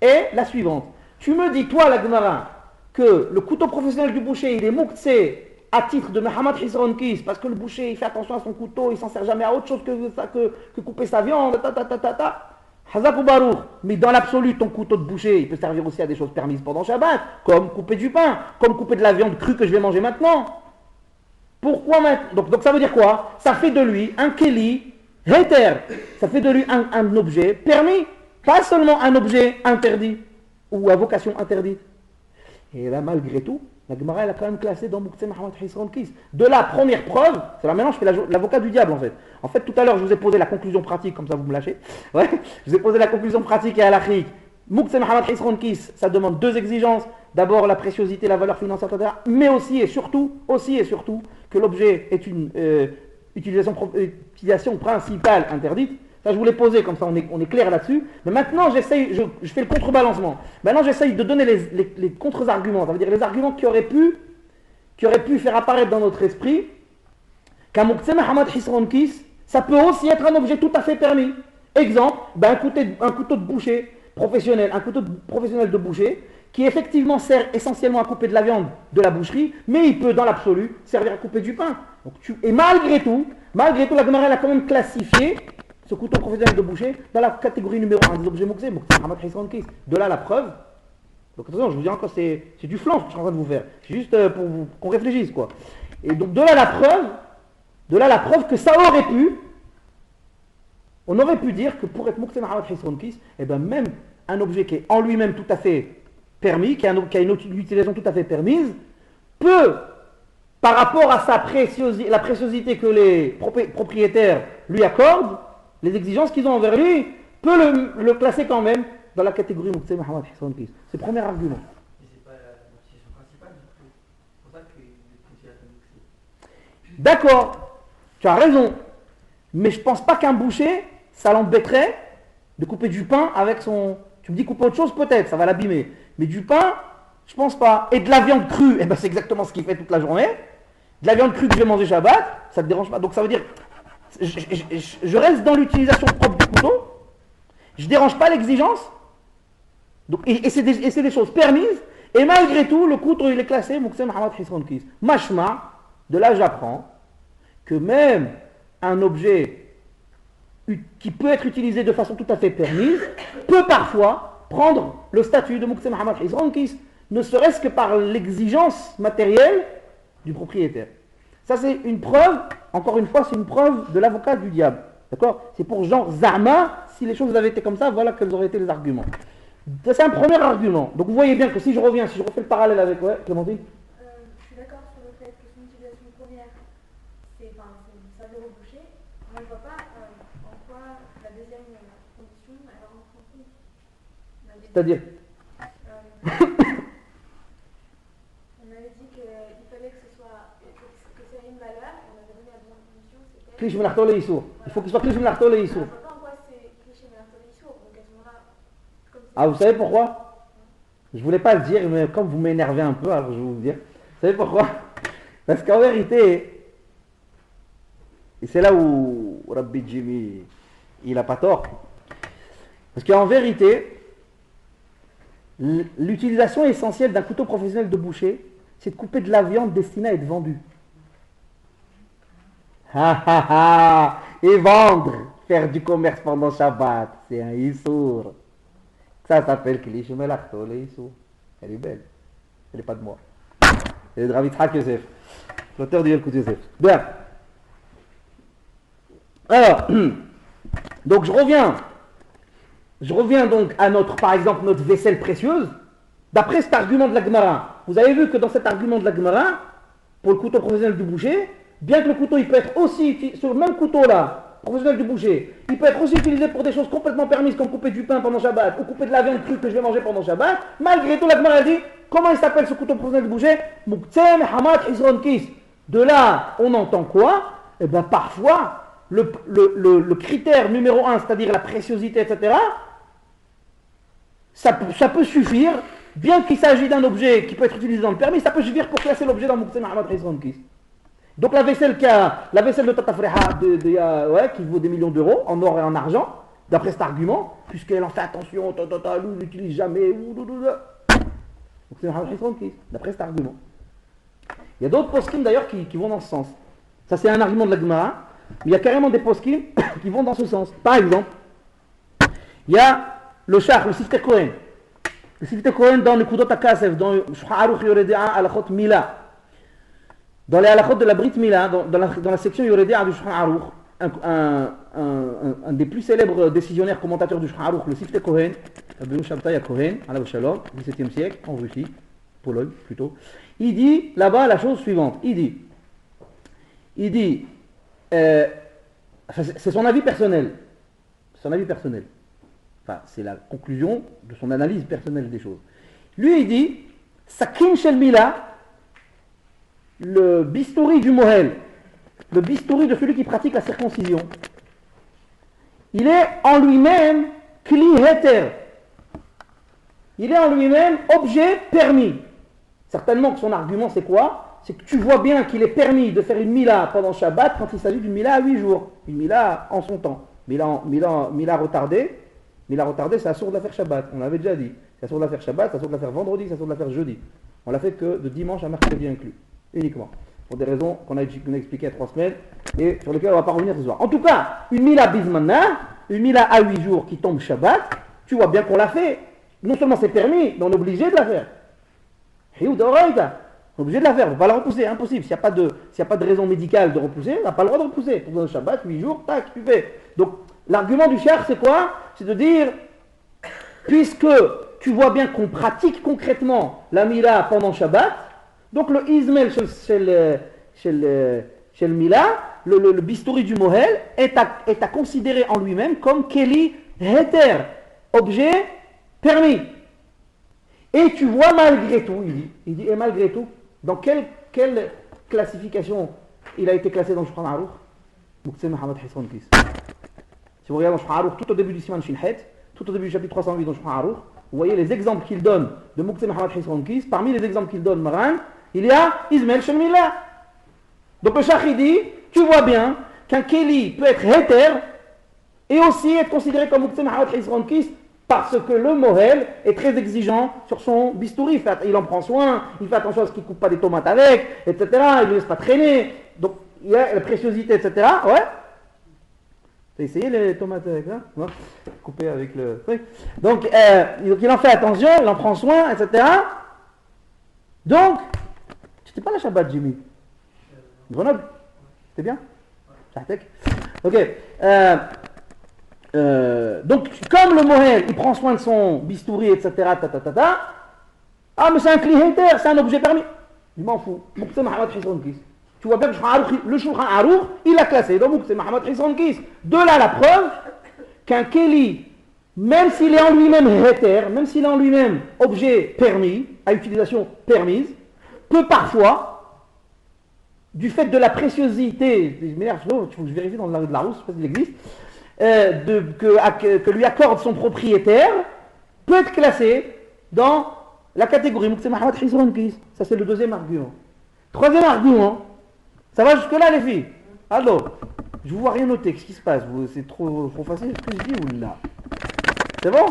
est la suivante. Tu me dis, toi, la Gemara, que le couteau professionnel du boucher, il est mouktsé à titre de Mehamad Hisron Kis, parce que le boucher, il fait attention à son couteau, il s'en sert jamais à autre chose que couper sa viande, Hazak ou Baruch. Mais dans l'absolu, ton couteau de boucher, il peut servir aussi à des choses permises pendant Shabbat, comme couper du pain, comme couper de la viande crue que je vais manger maintenant. Pourquoi maintenant? Donc ça veut dire quoi? Ça fait de lui un keli heter, ça fait de lui un objet permis, pas seulement un objet interdit ou à vocation interdite. Et là, malgré tout, la Gemara, elle a quand même classé dans Mouktsé Mehamad Hisron Kis. De la première preuve, c'est là maintenant je fais l'avocat du diable en fait. En fait, tout à l'heure, je vous ai posé la conclusion pratique, comme ça vous me lâchez. Ouais, je vous ai posé la conclusion pratique et halachique. Mouktsé Mehamad Hisron Kis, ça demande deux exigences. D'abord, la préciosité, la valeur financière, etc. Mais aussi et surtout, que l'objet est une utilisation principale interdite. Ça, je vous l'ai posé, comme ça on est clair là-dessus. Mais maintenant, je fais le contrebalancement. Maintenant, j'essaye de donner les contre-arguments. Ça veut dire les arguments qui auraient pu faire apparaître dans notre esprit qu'un Mouktsé Mehamad Hisron Kis, ça peut aussi être un objet tout à fait permis. Exemple, un couteau de boucher professionnel, un couteau professionnel de boucher, qui effectivement sert essentiellement à couper de la viande de la boucherie, mais il peut dans l'absolu servir à couper du pain. Donc, et malgré tout, la Gemara a quand même classifié ce couteau professionnel de boucher dans la catégorie numéro 1 des objets mouktsé, de là la preuve. Donc attention, je vous dis encore, c'est du flanc ce que je suis en train de vous faire. C'est juste pour qu'on réfléchisse, quoi. Et donc de là la preuve que ça aurait pu, on aurait pu dire que pour être mouktsé Mehamad Hisron Kis, et bien même un objet qui est en lui-même tout à fait permis, qui a une utilisation tout à fait permise, peut, par rapport à la préciosité que les propriétaires lui accordent, les exigences qu'ils ont envers lui, peut le classer quand même dans la catégorie Mouktsé Mehamad Hisron Kis. C'est le premier argument. Mais c'est pas l'utilisation principale du coup. C'est pour ça qu'il est considéré comme mouktsé. D'accord, tu as raison. Mais je pense pas qu'un boucher, ça l'embêterait de couper du pain avec son... Tu me dis couper autre chose, peut-être, ça va l'abîmer. Mais du pain, je pense pas. Et de la viande crue, c'est exactement ce qu'il fait toute la journée. De la viande crue que je vais manger Shabbat, ça te dérange pas. Donc ça veut dire, je reste dans l'utilisation propre du couteau, je dérange pas l'exigence, et c'est des choses permises, et malgré tout, le couteau il est classé Mouktsé Mehamad Hisron Kis. Mashma, de là j'apprends que même un objet qui peut être utilisé de façon tout à fait permise, peut parfois prendre le statut de Mouktsé Mehamad Hisron Kis, ne serait-ce que par l'exigence matérielle du propriétaire. Ça c'est une preuve, encore une fois, c'est une preuve de l'avocat du diable. D'accord? C'est pour genre Zama, si les choses avaient été comme ça, voilà quels auraient été les arguments. Ça c'est un premier argument. Donc vous voyez bien que si je refais le parallèle avec... Ouais, Clémentine? Je suis d'accord sur le fait que son utilisation première, c'est servir au boucher. Moi, je ne vois pas en quoi la deuxième condition, elle rentre en compte. C'est-à-dire? On avait dit qu'il fallait que c'est une valeur, et on avait donné la deuxième condition, c'était... Klish Menachto le Issour. Il faut qu'il soit Klish Menachto le Issour. Je ne vois pas en quoi c'est cliché, mais un peu l'issour. Donc à ce moment-là, comme c'est... Ah, vous savez pourquoi? Je voulais pas le dire, mais comme vous m'énervez un peu, alors je vais vous le dire. Vous savez pourquoi? Parce qu'en vérité, et c'est là où Rabbi Jimmy, il n'a pas tort. Parce qu'en vérité, l'utilisation essentielle d'un couteau professionnel de boucher, c'est de couper de la viande destinée à être vendue. Et vendre, faire du commerce pendant Shabbat, c'est un Issour. Ça s'appelle Klish Menachto le Issour. Elle est belle. Elle n'est pas de moi. Elle est de Rav Yitzhak Yosef, l'auteur du Yelkut Yosef. Bien. Alors, Donc je reviens donc à par exemple, notre vaisselle précieuse. D'après cet argument de la Gemara, vous avez vu que dans cet argument de la Gemara, pour le couteau professionnel du boucher, bien que le couteau il peut être aussi, sur le même couteau là, professionnel du boucher, il peut être aussi utilisé pour des choses complètement permises comme couper du pain pendant Shabbat ou couper de la viande crue que je vais manger pendant Shabbat, malgré tout la Gemara dit, comment il s'appelle ce couteau professionnel du boucher? Muktzeh Mehamad Hizron Kis. De là, on entend quoi? Eh bien parfois, le critère numéro 1, c'est-à-dire la préciosité, etc., ça peut suffire. Bien qu'il s'agisse d'un objet qui peut être utilisé dans le permis, ça peut suffire pour classer l'objet dans Muktzeh Mehamad Hizron Kis. Donc la vaisselle de Tata Freha qui vaut des millions d'euros en or et en argent, d'après cet argument, puisqu'elle en fait attention, elle ne l'utilise jamais, d'après cet argument. Il y a d'autres poskim d'ailleurs qui vont dans ce sens. Ça c'est un argument de la Gemara, mais il y a carrément des poskim qui vont dans ce sens. Par exemple, il y a le Shach, le Sifteh Kohen. Le Sifteh Kohen dans le Kudot HaKasef, dans Shulchan Aruch Yoredea Alachot Mila. Dans les halachot de la Brit Mila, dans la section Yoredea du Shulchan Aruch, un des plus célèbres décisionnaires commentateurs du Shulchan Aruch, le Sifteh Kohen, Rabbeinu Shabtai Kohen, Alav Shalom, 17e siècle, en Russie, Pologne plutôt, il dit là-bas la chose suivante. Il dit, c'est son avis personnel. Son avis personnel. Enfin, c'est la conclusion de son analyse personnelle des choses. Lui, il dit, Sakin Shel Mila, le bistouri du Mohel, le bistouri de celui qui pratique la circoncision, il est en lui-même Kli Heter. Il est en lui-même objet permis. Certainement que son argument c'est quoi? C'est que tu vois bien qu'il est permis de faire une mila pendant Shabbat quand il s'agit d'une mila à 8 jours. Une mila en son temps. Mila retardée. Mila retardée, c'est assourd de la faire Shabbat. On l'avait déjà dit. C'est assourd de la faire Shabbat, c'est assourd de la faire vendredi, c'est assourd de la faire jeudi. On l'a fait que de dimanche à mercredi inclus. Uniquement. Pour des raisons qu'on a expliquées il y a 3 semaines et sur lesquelles on ne va pas revenir ce soir. En tout cas, une mila bizmanna, une mila à 8 jours qui tombe Shabbat, tu vois bien qu'on l'a fait. Non seulement c'est permis, mais on est obligé de la faire. On est obligé de la faire, on ne va pas la repousser, impossible. S'il n'y a pas de raison médicale de repousser, on n'a pas le droit de repousser. Pour le Shabbat, 8 jours, tac, tu fais. Donc, l'argument du Shach, c'est quoi? C'est de dire, puisque tu vois bien qu'on pratique concrètement la mila pendant Shabbat, donc le Izmel chez le Mila, le bistouri du Mohel, est à considérer en lui-même comme Keli Heter, objet permis. Et tu vois malgré tout, il dit, et malgré tout, dans quelle classification il a été classé dans le Shulchan Aruch? Muktzeh Mehamad Hizron Kis. Si vous regardez dans le Shulchan Aruch, tout au début du Siman Shinhet, tout au début du chapitre 308 dans le Shulchan Aruch, vous voyez les exemples qu'il donne de Muktzeh Mehamad Hizron Kis. Parmi les exemples qu'il donne, Maran, il y a Izmel Shel Mila. Donc le Shach dit, tu vois bien qu'un Keli peut être Heter et aussi être considéré comme Muktzeh Mehamad Hizron Kis parce que le Mohel est très exigeant sur son bistouri. Il en prend soin, il fait attention à ce qu'il ne coupe pas des tomates avec, etc. Il ne le laisse pas traîner. Donc il y a la préciosité, etc. Ouais. T'as essayé les tomates avec ça? Ouais. Couper avec le truc. Donc il en fait attention, il en prend soin, etc. Donc, tu n'étais pas la Shabbat, Jimmy? Grenoble? C'était bien? Ok. Donc, comme le Mohel, il prend soin de son bistouri, etc. Ah, mais c'est un clienter, c'est un objet permis. Je m'en fous. Muktzeh Mehamad Hizron Kis. Tu vois bien que le Shulchan Aruch, il l'a classé. Donc, Muktzeh Mehamad Hizron Kis. De là, la preuve qu'un Keli, même s'il est en lui-même Heter, même s'il est en lui-même objet permis, à utilisation permise, peut parfois, du fait de la préciosité, il faut que je vérifie dans la rue de la Rousse, je sais pas s'il existe, que lui accorde son propriétaire, peut être classé dans la catégorie Muktzeh Mehamad Hizron Kis. Ça c'est le deuxième argument. Troisième argument, ça va jusque là les filles? Alors, je vous vois rien noter, qu'est-ce qui se passe? C'est trop facile ce que je dis ou là? C'est bon?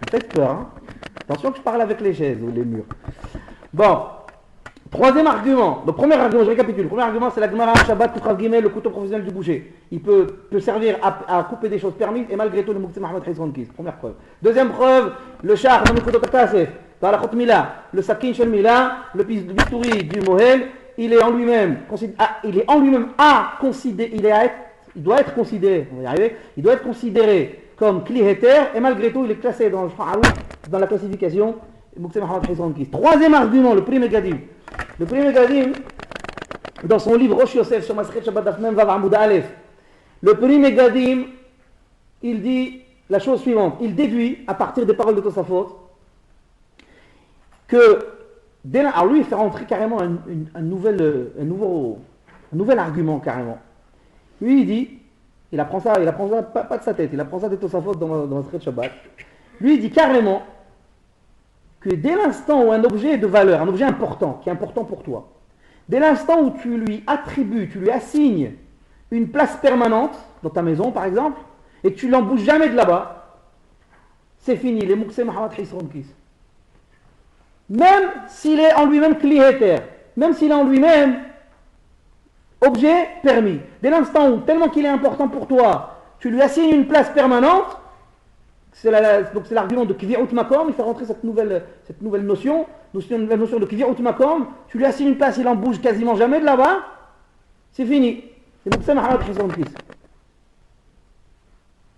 Faites peur, hein? Attention que je parle avec les chaises ou les murs. Bon, troisième argument. Le premier argument, je récapitule. Le premier argument, c'est la Gemara Shabbat Kutrav Gimel, le couteau professionnel du boucher. Il peut servir à couper des choses permises et malgré tout le Muktzeh Mehamad Hizron Kis. Première preuve. Deuxième preuve, le Shach dans le Kudot HaKasef, dans la Chot Mila, le Sakin Shel Mila, le bistouri du Mohel, il est en lui-même à considérer, il doit être considéré, on va y arriver, il doit être considéré comme Kli Heter, et malgré tout, il est classé dans la classification Muktzeh Mohammed Hisron Kis. Troisième argument, le Pri Megadim. Le Pri Megadim, dans son livre Rosh Yosef sur Masechet Shabbat Daf Mem Vav Amud Aleph, le Pri Megadim, il dit la chose suivante. Il déduit, à partir des paroles de Tosafot, que, alors lui, il fait rentrer carrément un nouvel argument, carrément. Lui, il dit, il apprend ça pas de sa tête, il apprend ça des Tosafot dans Masechet Shabbat. Lui, il dit carrément que dès l'instant où un objet de valeur, un objet important, qui est important pour toi, dès l'instant où tu lui attribues, tu lui assignes une place permanente, dans ta maison par exemple, et que tu l'en bouges jamais de là-bas, c'est fini, les Muktzeh Mohammed Hisron Kis. Même s'il est en lui-même Kli Heter, même s'il est en lui-même objet permis. Dès l'instant où, tellement qu'il est important pour toi, tu lui assignes une place permanente, donc c'est l'argument de Kvi'ut Makom, il fait rentrer cette nouvelle notion de Kvi'ut Makom, tu lui assignes une place, il en bouge quasiment jamais de là-bas, c'est fini. C'est Muktzeh Mohammed Hisron Kis.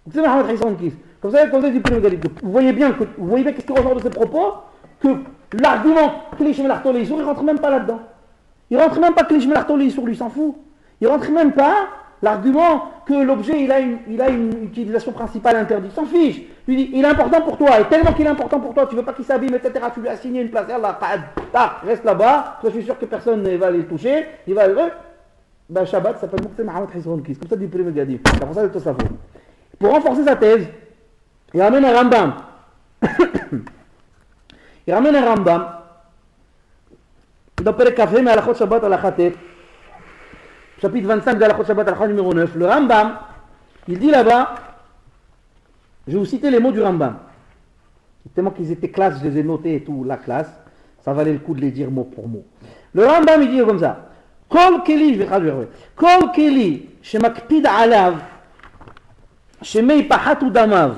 Muktzeh Mohammed Hisron Kis. Comme ça, du Pri Megadim. Vous voyez bien qu'est-ce qui ressort de ces propos, que l'argument Kli Shemel Artol Issour, il rentre même pas là-dedans. Il rentre même pas Kli Shemel Artol Issour, lui s'en fout. Il rentre même pas l'argument que l'objet il a une utilisation principale interdite. S'en fiche. Lui dit, il est important pour toi, et tellement qu'il est important pour toi, tu veux pas qu'il s'abîme, etc. Tu lui as assigné une place, Allah, reste là-bas, je suis sûr que personne ne va aller le toucher, il va ben Shabbat s'appelle Muktzeh Mohammed Hisron Kis, comme ça du Pri Megadim. C'est pour ça de Tosafot. Pour renforcer sa thèse, il ramène un Rambam. Il ramène un Rambam dans Perek Kaf He Me'alachot Shabbat Halakha Tet, chapitre 25 de Halachot Shabbat Halakha numéro 9. Le Rambam, il dit là-bas, je vais vous citer les mots du Rambam. Tellement qu'ils étaient classe, je les ai notés et tout, la classe, ça valait le coup de les dire mot pour mot. Le Rambam, il dit comme ça, Kol Keli, je vais traduire, Kol Keli, shemakpid alav, shemei pahatu damav,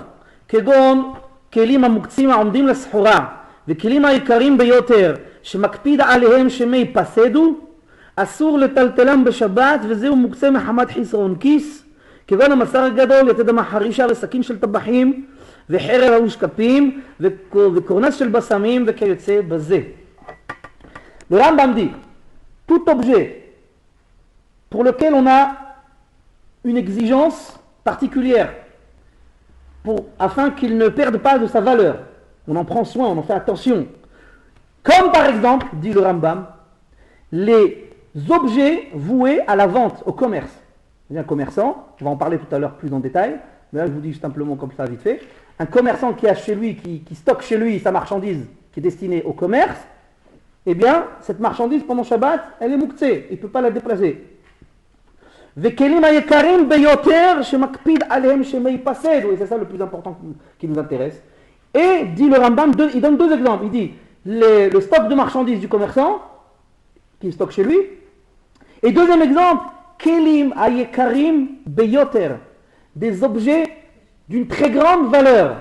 כגון כלים המוקצים העומדים לסחורה וכלים העיקריים ביותר שמקפיד עליהם שמי ייפסדו, אסור לטלטלם בשבת, וזהו מוקצה מחמת חסרון כיס, כגון המסר הגדול, יתד המחרישה וסכין של טבחים וחרב האושקפים וקורנס של בשמים וכיוצא בזה. Le Rambam dit, tout objet pour lequel on a une exigence particulière afin qu'il ne perde pas de sa valeur. On en prend soin, on en fait attention. Comme par exemple, dit le Rambam, les objets voués à la vente, au commerce. Un commerçant, on va en parler tout à l'heure plus en détail, mais là je vous dis simplement comme ça vite fait. Un commerçant qui a chez lui, qui stocke chez lui sa marchandise qui est destinée au commerce, eh bien, cette marchandise pendant Shabbat, elle est muktzeh, il ne peut pas la déplacer. Et c'est ça le plus important qui nous intéresse. Et dit le Rambam, il donne deux exemples. Il dit le stock de marchandises du commerçant qui stocke chez lui. Et deuxième exemple, kelim ayekarim beyoter, des objets d'une très grande valeur,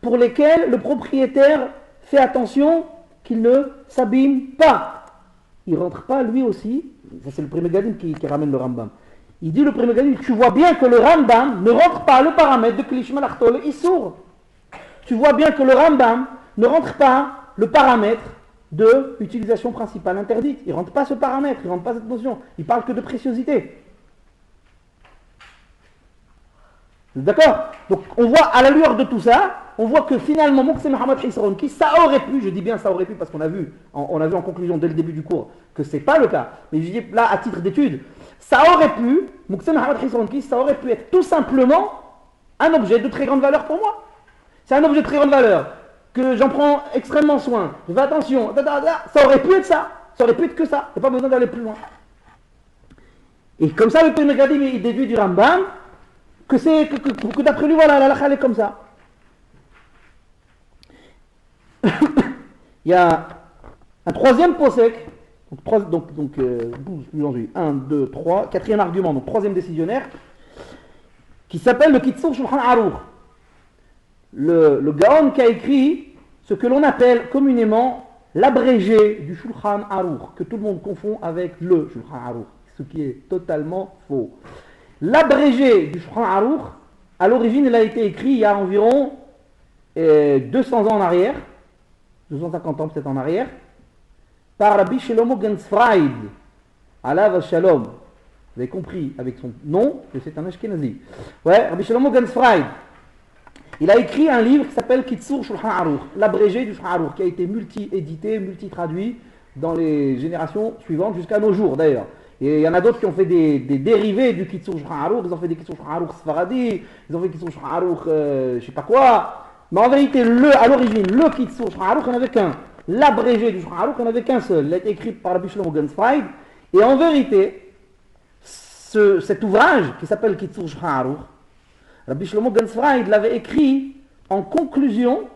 pour lesquels le propriétaire fait attention qu'il ne s'abîme pas. Il ne rentre pas lui aussi, ça c'est le Pri Megadim qui ramène le Rambam. Il dit le Pri Megadim, tu vois bien que le Rambam ne rentre pas le paramètre de Kli Shemel Artol Issour. Tu vois bien que le Rambam ne rentre pas le paramètre de utilisation principale interdite. Il ne rentre pas ce paramètre, il ne rentre pas cette notion. Il parle que de préciosité. D'accord? Donc on voit à la lueur de tout ça, on voit que finalement Muktzeh Mohammed Hisron Kis, ça aurait pu, je dis bien ça aurait pu parce qu'on a vu en conclusion dès le début du cours que c'est pas le cas, mais je dis là à titre d'étude, ça aurait pu, Muktzeh Mohammed Hisron Kis, ça aurait pu être tout simplement un objet de très grande valeur pour moi. C'est un objet de très grande valeur, que j'en prends extrêmement soin, je fais attention, ça aurait pu être ça, ça aurait pu être que ça, il n'y a pas besoin d'aller plus loin. Et comme ça le Pri Megadim il déduit du Rambam que d'après lui, voilà, la halakha est comme ça. Il y a un troisième posek, donc 1, 2, 3, quatrième argument, donc troisième décisionnaire, qui s'appelle le Kitsur Shulchan Aruch. Le Gaon qui a écrit ce que l'on appelle communément l'abrégé du Shulchan Aruch, que tout le monde confond avec le Shulchan Aruch. ce qui est totalement faux. L'abrégé du Shulchan Aruch, à l'origine, il a été écrit il y a environ 200 ans en arrière, 250 ans peut-être en arrière, par Rabbi Shlomo Gensfried, Alav Shalom. Vous avez compris avec son nom que c'est un Ashkenazi. Ouais, Rabbi Shlomo Gensfried. Il a écrit un livre qui s'appelle Kitzur Shulchan Aruch, l'abrégé du Shulchan Aruch, qui a été multi-édité, multi-traduit dans les générations suivantes jusqu'à nos jours d'ailleurs. Et il y en a d'autres qui ont fait des dérivés du Kitzur Shulchan Aruch, ils ont fait des Kitzur Shulchan Aruch Sfaradi, ils ont fait Kitzur Shulchan Aruch je sais pas quoi. Mais en vérité, à l'origine, le Kitzur Shulchan Aruch, il n'y en avait qu'un. L'abrégé du Shulchan Aruch, il n'y en avait qu'un seul. Il a été écrit par Rabbi Shlomo Gensfried. Et en vérité, cet ouvrage qui s'appelle Kitzur Shulchan Aruch, Rabbi Shlomo Gensfried l'avait écrit en conclusion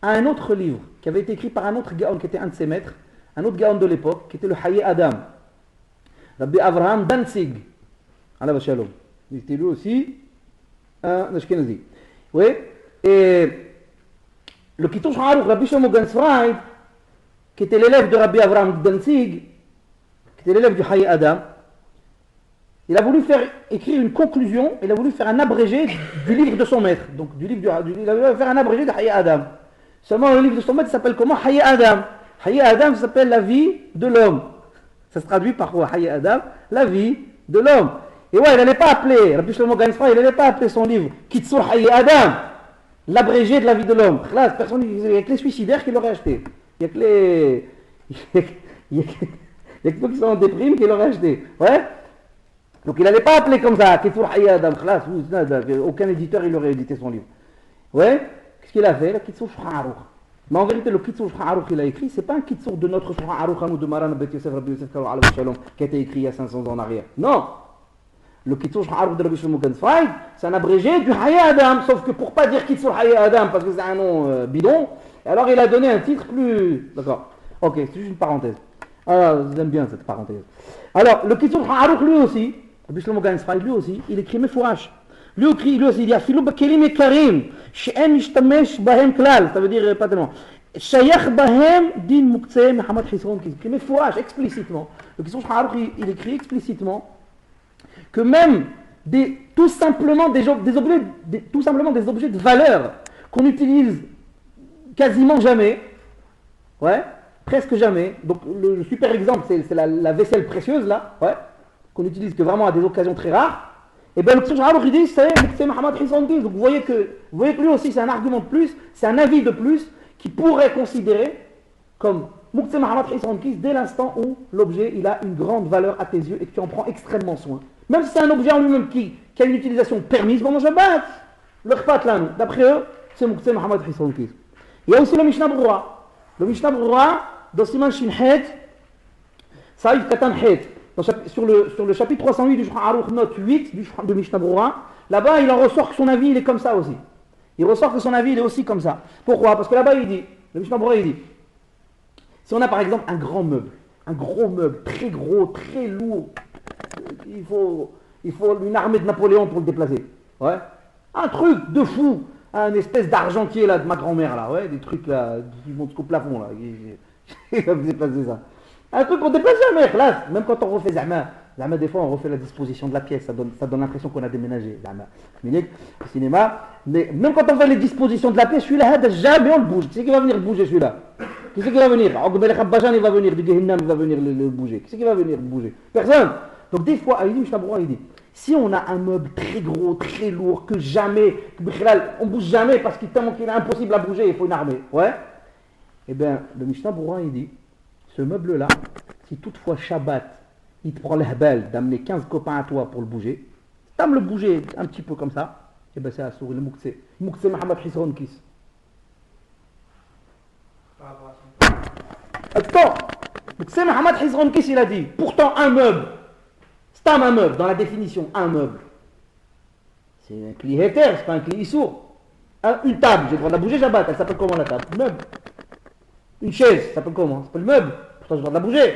à un autre livre qui avait été écrit par un autre Gaon qui était un de ses maîtres, un autre Gaon de l'époque, qui était le Hayé Adam, Rabbi Avraham Danzig, Alav Shalom. Il était lui aussi un Ashkenazi. Oui, et le Kitzur Shulchan Aruch, Rabbi Shlomo Gensfried, qui était l'élève de Rabbi Avraham Danzig, qui était l'élève du Hayé Adam, il a voulu écrire une conclusion, il a voulu faire un abrégé du livre de son maître. Donc, il a voulu faire un abrégé de Hayé Adam. Seulement, le livre de son maître s'appelle comment? Hayé Adam. Hayé Adam s'appelle la vie de l'homme. Ça se traduit par quoi? Hayé Adam, la vie de l'homme. Et ouais, il n'allait pas appeler, Rabbi Shlomo Gensfried, il n'allait pas appeler son livre Kitzur Hayé Adam, l'abrégé de la vie de l'homme. Là, personne, il n'y a que les suicidaires qui l'auraient acheté. Il n'y a que les. Il y a que ceux qui sont en déprime qui l'auraient acheté. Ouais? Donc il n'allait pas appeler comme ça, Kitzur Hayé Adam, aucun éditeur il aurait édité son livre. Ouais, qu'est-ce qu'il a fait? Le Kitzur Shulchan Aruch. Mais en vérité, le Kitzur Shulchan Aruch qu'il a écrit, c'est pas un Kitzur de notre Shulchan Aruch, de Maran Bet Yosef Rabbi Yosef Karo Alav Shalom, qui a été écrit il y a 500 ans en arrière. Non! Le Kitzur Shulchan Aruch de Rabbi Shlomo Gensfried, c'est un abrégé du Hayé Adam, sauf que pour pas dire Kitzur Hayé Adam, parce que c'est un nom bidon, alors il a donné un titre plus. D'accord. Ok, c'est juste une parenthèse. Ah, j'aime bien cette parenthèse. Alors, le Kitzur Shulchan Aruch lui aussi, Rabbi Shlomo Gensfried lui aussi, il écrit Mefourash. Lui aussi, il dit Afilou Bakelim Ekarim, She'en Ishtamesh Bahem Klal, ça veut dire pas tellement. Shayach Bahem Din Muktzeh Mehamad Hisron, qui écrit Mefourash explicitement. Le Kitzur Shulchan Aruch, il écrit explicitement que même tout simplement des objets de valeur qu'on utilise quasiment jamais, ouais, presque jamais. Donc le super exemple, c'est la vaisselle précieuse là, ouais, qu'on utilise que vraiment à des occasions très rares. Et bien le Kitzur Shulchan Aruch il dit c'est Mohammed Hisron. Donc vous voyez que lui aussi c'est un argument de plus, c'est un avis de plus qui pourrait considérer comme Muktzeh Mohammed Hisron dès l'instant où l'objet il a une grande valeur à tes yeux et que tu en prends extrêmement soin. Même si c'est un objet en lui-même qui a une utilisation permise pendant Shabbat, le Khpat là, d'après eux, c'est Muktzeh Mohammed Hisron. Il y a aussi le Mishnah Berurah. Le Mishnah Berurah, dans Siman Shin Het, Saïf Katan Het, sur le chapitre 308 du Shulchan Aruch, note 8 du Mishnah Berurah, là-bas il en ressort que son avis il est comme ça aussi. Il ressort que son avis il est aussi comme ça. Pourquoi? Parce que là-bas il dit, le Mishnah Berurah il dit, si on a par exemple un gros meuble, très gros, très lourd, il faut une armée de Napoléon pour le déplacer. Ouais. Un truc de fou, un espèce d'argentier là de ma grand-mère là, ouais, des trucs là qui montent jusqu'au plafond là. Il va déplacer ça. Un truc qu'on déplace jamais, là. Même quand on refait Zama, des fois on refait la disposition de la pièce, ça donne l'impression qu'on a déménagé. Au cinéma, mais même quand on fait les dispositions de la pièce, celui-là, jamais on le bouge. Qui c'est qui va venir bouger celui-là? Qui c'est qui va venir? Ogbel Khabbajan il va venir, du Gehinnam il va venir le bouger. Qui c'est qui va venir bouger? Personne. Donc des fois, il dit, si on a un meuble très gros, très lourd, que jamais, on bouge jamais parce qu'il est impossible à bouger, il faut une armée. Ouais. Eh bien, le Mishnah Berurah il dit, ce meuble-là, si toutefois Shabbat, il te prend l'hbal d'amener 15 copains à toi pour le bouger, si tu aimes le bouger un petit peu comme ça, eh bien c'est à souris le Muktzeh. Muktzeh Mohammed Hisron Kis. Attends, Muktzeh Mohammed Hisron Kis il a dit, pourtant un meuble, c'est un meuble, dans la définition, un meuble. C'est un cli héter, c'est pas un cli issour. Une table, j'ai le droit de la bouger Shabbat, elle s'appelle comment la table? Meuble. Une chaise, ça s'appelle comment? Ça s'appelle meuble. Pourtant, j'ai le droit de la bouger.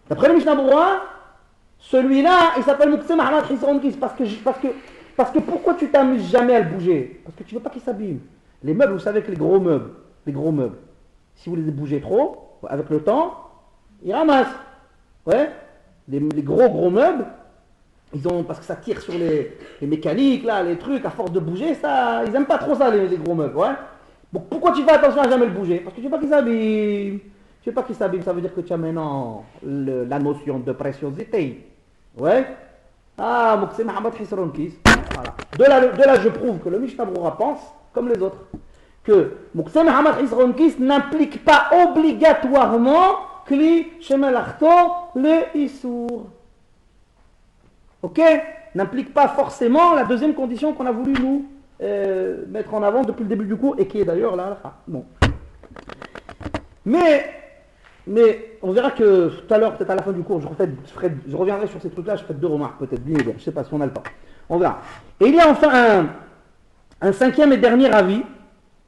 D'après le Mishnah Berurah, celui-là, il s'appelle Muktzeh Mohammed Hisron Kis parce que pourquoi tu t'amuses jamais à le bouger? Parce que tu veux pas qu'il s'abîme. Les meubles, vous savez que les gros meubles, si vous les bougez trop, avec le temps, ils ramassent. Ouais? Les gros meubles, parce que ça tire sur les mécaniques, là, les trucs, à force de bouger, ça, ils n'aiment pas trop ça, les gros meubles, ouais. Bon, pourquoi tu fais attention à jamais le bouger? Parce que tu veux pas qu'il s'abîme. Tu veux pas qu'il s'abîme, ça veut dire que tu as maintenant la notion de préciosité. Ouais. Ah, Mouksé Mohamed Hisron Kis. Voilà. De là, je prouve que le Mishnah Broura pense, comme les autres, que Mouksé Mohamed Hisron Kis n'implique pas obligatoirement Kli Shemelachto le Issour. Ok? N'implique pas forcément la deuxième condition qu'on a voulu nous mettre en avant depuis le début du cours et qui est d'ailleurs là. Bon. Mais on verra que tout à l'heure, peut-être à la fin du cours, je reviendrai sur ces trucs-là, je ferai 2 remarques, peut-être bien, je ne sais pas si on a le temps. On verra. Et il y a enfin un cinquième et dernier avis,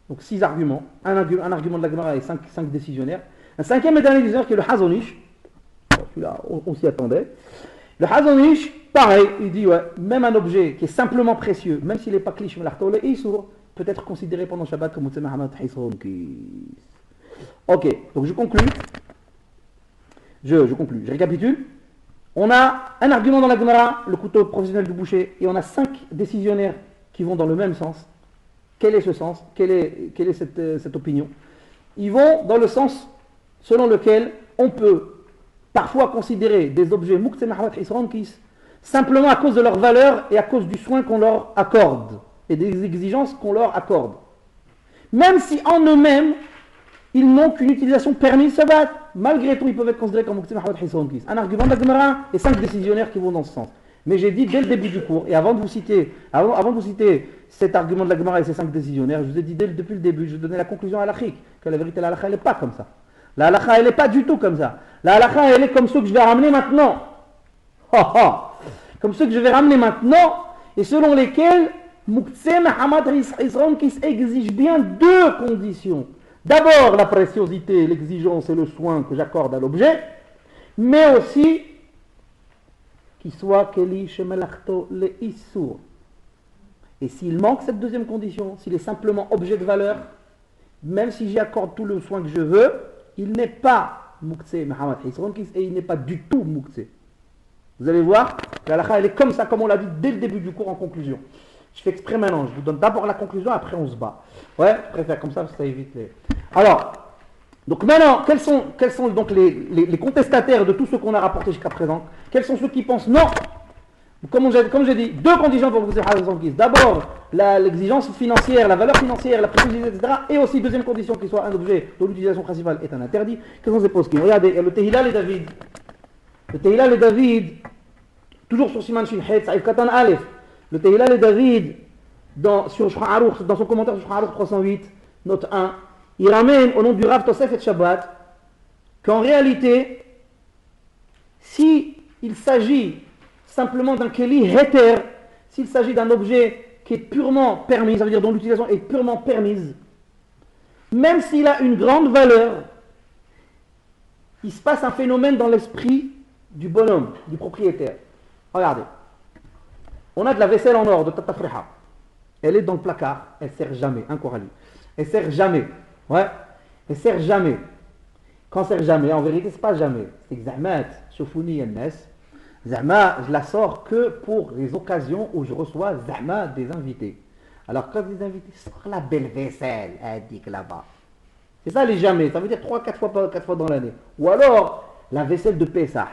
donc 6 arguments, un argument de la Gemara et 5 décisionnaires. Un cinquième et dernier décisionnaire qui est le Hazonish. Celui-là, on s'y attendait. Le Hazonish, pareil, il dit, ouais, même un objet qui est simplement précieux, même s'il n'est pas cliché, peut être considéré pendant Shabbat comme Moutsé Mahamat Hisron Kis. Ok, donc je conclue. Je conclue. Je récapitule. On a un argument dans la Gemara, le couteau professionnel du boucher, et on a 5 décisionnaires qui vont dans le même sens. Quel est ce sens? Quelle est cette opinion? Ils vont dans le sens selon lequel on peut parfois considérer des objets Mouksé Mahamat Hisron Kis simplement à cause de leur valeur et à cause du soin qu'on leur accorde et des exigences qu'on leur accorde. Même si en eux-mêmes, ils n'ont qu'une utilisation permise Shabbat, malgré tout, ils peuvent être considérés comme Mouksé Mahamat Hisron Kis. Un argument de la Gemara et 5 décisionnaires qui vont dans ce sens. Mais j'ai dit dès le début du cours, et avant de vous citer cet argument de la Gemara et ces 5 décisionnaires, je vous ai dit depuis le début, je donnais la conclusion à l'achik, que la vérité, la halakha, elle n'est pas comme ça. La halakha, elle n'est pas du tout comme ça. La halakha, elle est comme ceux que je vais ramener maintenant. Comme ceux que je vais ramener maintenant, et selon lesquels Mouksé Mahamat Hisron Kis exige bien 2 conditions. D'abord, la préciosité, l'exigence et le soin que j'accorde à l'objet, mais aussi qu'il soit Keli Shemelachto le Issour. Et s'il manque cette deuxième condition, s'il est simplement objet de valeur, même si j'y accorde tout le soin que je veux, il n'est pas Mouksé Mahamat Hisron Kis et il n'est pas du tout Mouksé. Vous allez voir, la halakha elle est comme ça, comme on l'a dit dès le début du cours en conclusion. Je fais exprès maintenant, je vous donne d'abord la conclusion, après on se bat. Ouais, je préfère comme ça, ça évite les... Alors, donc maintenant, quels sont donc les contestataires de tout ce qu'on a rapporté jusqu'à présent? Quels sont ceux qui pensent non? Comme j'ai dit, 2 conditions pour vous dire d'abord, l'exigence financière, la valeur financière, la préciosité, etc. Et aussi, deuxième condition, qu'il soit un objet dont l'utilisation principale est un interdit. Quels sont ces postes? Regardez, il y a le Tehilal et David. Le Tehilal et David, toujours sur Siman Shin Het, Saïf Katan Aleph. Le Tehilal et David, dans son commentaire sur Shulchan Aruch 308, note 1, il ramène au nom du Rav Tosef et Shabbat qu'en réalité, si il s'agit simplement d'un keli heter, s'il s'agit d'un objet qui est purement permis, ça veut dire dont l'utilisation est purement permise, même s'il a une grande valeur, il se passe un phénomène dans l'esprit du bonhomme, du propriétaire. Regardez, on a de la vaisselle en or de Tata Freha. Elle est dans le placard, elle ne sert jamais, un Corali. Elle ne sert jamais. Ouais, elle ne sert jamais. Quand elle ne sert jamais, en vérité, ce n'est pas jamais. C'est que Zahmat, Shofouni Yennes, Zahma, je la sors que pour les occasions où je reçois Zahma des invités. Alors quand les invités sortent la belle vaisselle, elle dit que là-bas. C'est ça les jamais, ça veut dire 3-4 fois dans l'année. Ou alors la vaisselle de Pessah.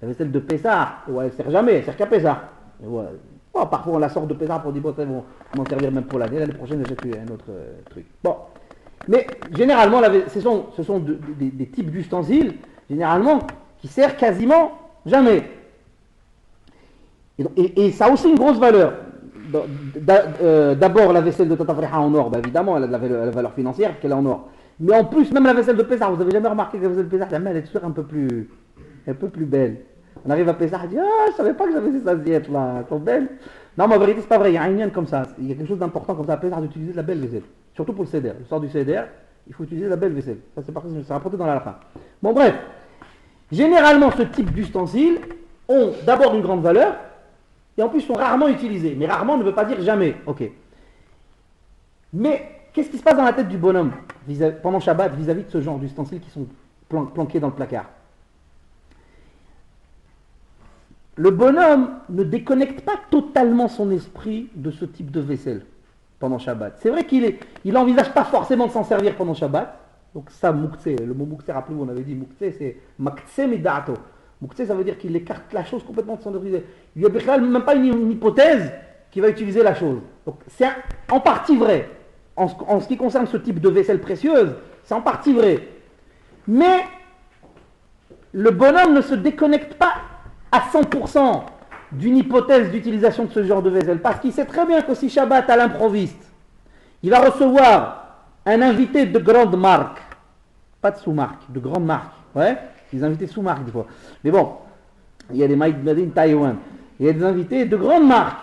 La vaisselle de Pessah, ouais, elle ne sert jamais, elle ne sert qu'à Pessah. Ouais. Bon, parfois on la sort de Pessah pour dire bon, ça vont m'en servir même pour l'année prochaine j'ai un autre truc. Bon. Mais généralement, ce sont des types d'ustensiles, généralement, qui servent quasiment jamais. Et ça a aussi une grosse valeur. D'abord, la vaisselle de Tata Freha en or, bah, évidemment, elle a de la valeur financière, parce qu'elle est en or. Mais en plus, même la vaisselle de Pessah, vous avez jamais remarqué que la vaisselle de Pessah, elle est toujours un peu plus belle. On arrive à Pessah, on dit, ah, je savais pas que j'avais ces assiettes-là, elles sont belles. Non, mais en vérité, c'est pas vrai, il y a un lien comme ça. Il y a quelque chose d'important comme ça à Pessah d'utiliser de la belle vaisselle. Surtout pour le Seder. Le soir du Seder, il faut utiliser la belle vaisselle. Ça, c'est rapporté dans la halakha. Bon, bref. Généralement, ce type d'ustensiles ont d'abord une grande valeur et en plus sont rarement utilisés. Mais rarement ne veut pas dire jamais. Ok. Mais qu'est-ce qui se passe dans la tête du bonhomme pendant Shabbat vis-à-vis de ce genre d'ustensiles qui sont planqués dans le placard? le bonhomme ne déconnecte pas totalement son esprit de ce type de vaisselle pendant Shabbat. C'est vrai qu'il n'envisage pas forcément de s'en servir pendant Shabbat. Donc ça, moukse, le mot moukse, rappelez-vous, on avait dit moukse, c'est makse midato. Moukse, ça veut dire qu'il écarte la chose complètement de son esprit. Il n'y a même pas une hypothèse qui va utiliser la chose. Donc c'est en partie vrai. En ce qui concerne ce type de vaisselle précieuse, c'est en partie vrai. Mais le bonhomme ne se déconnecte pas à 100% d'une hypothèse d'utilisation de ce genre de vaisselle. Parce qu'il sait très bien que si Shabbat à l'improviste, il va recevoir un invité de grande marque, pas de sous-marque, de grande marque. Ouais, des invités sous-marque des fois. Mais bon, il y a des Made in Taiwan. Il y a des invités de grande marque.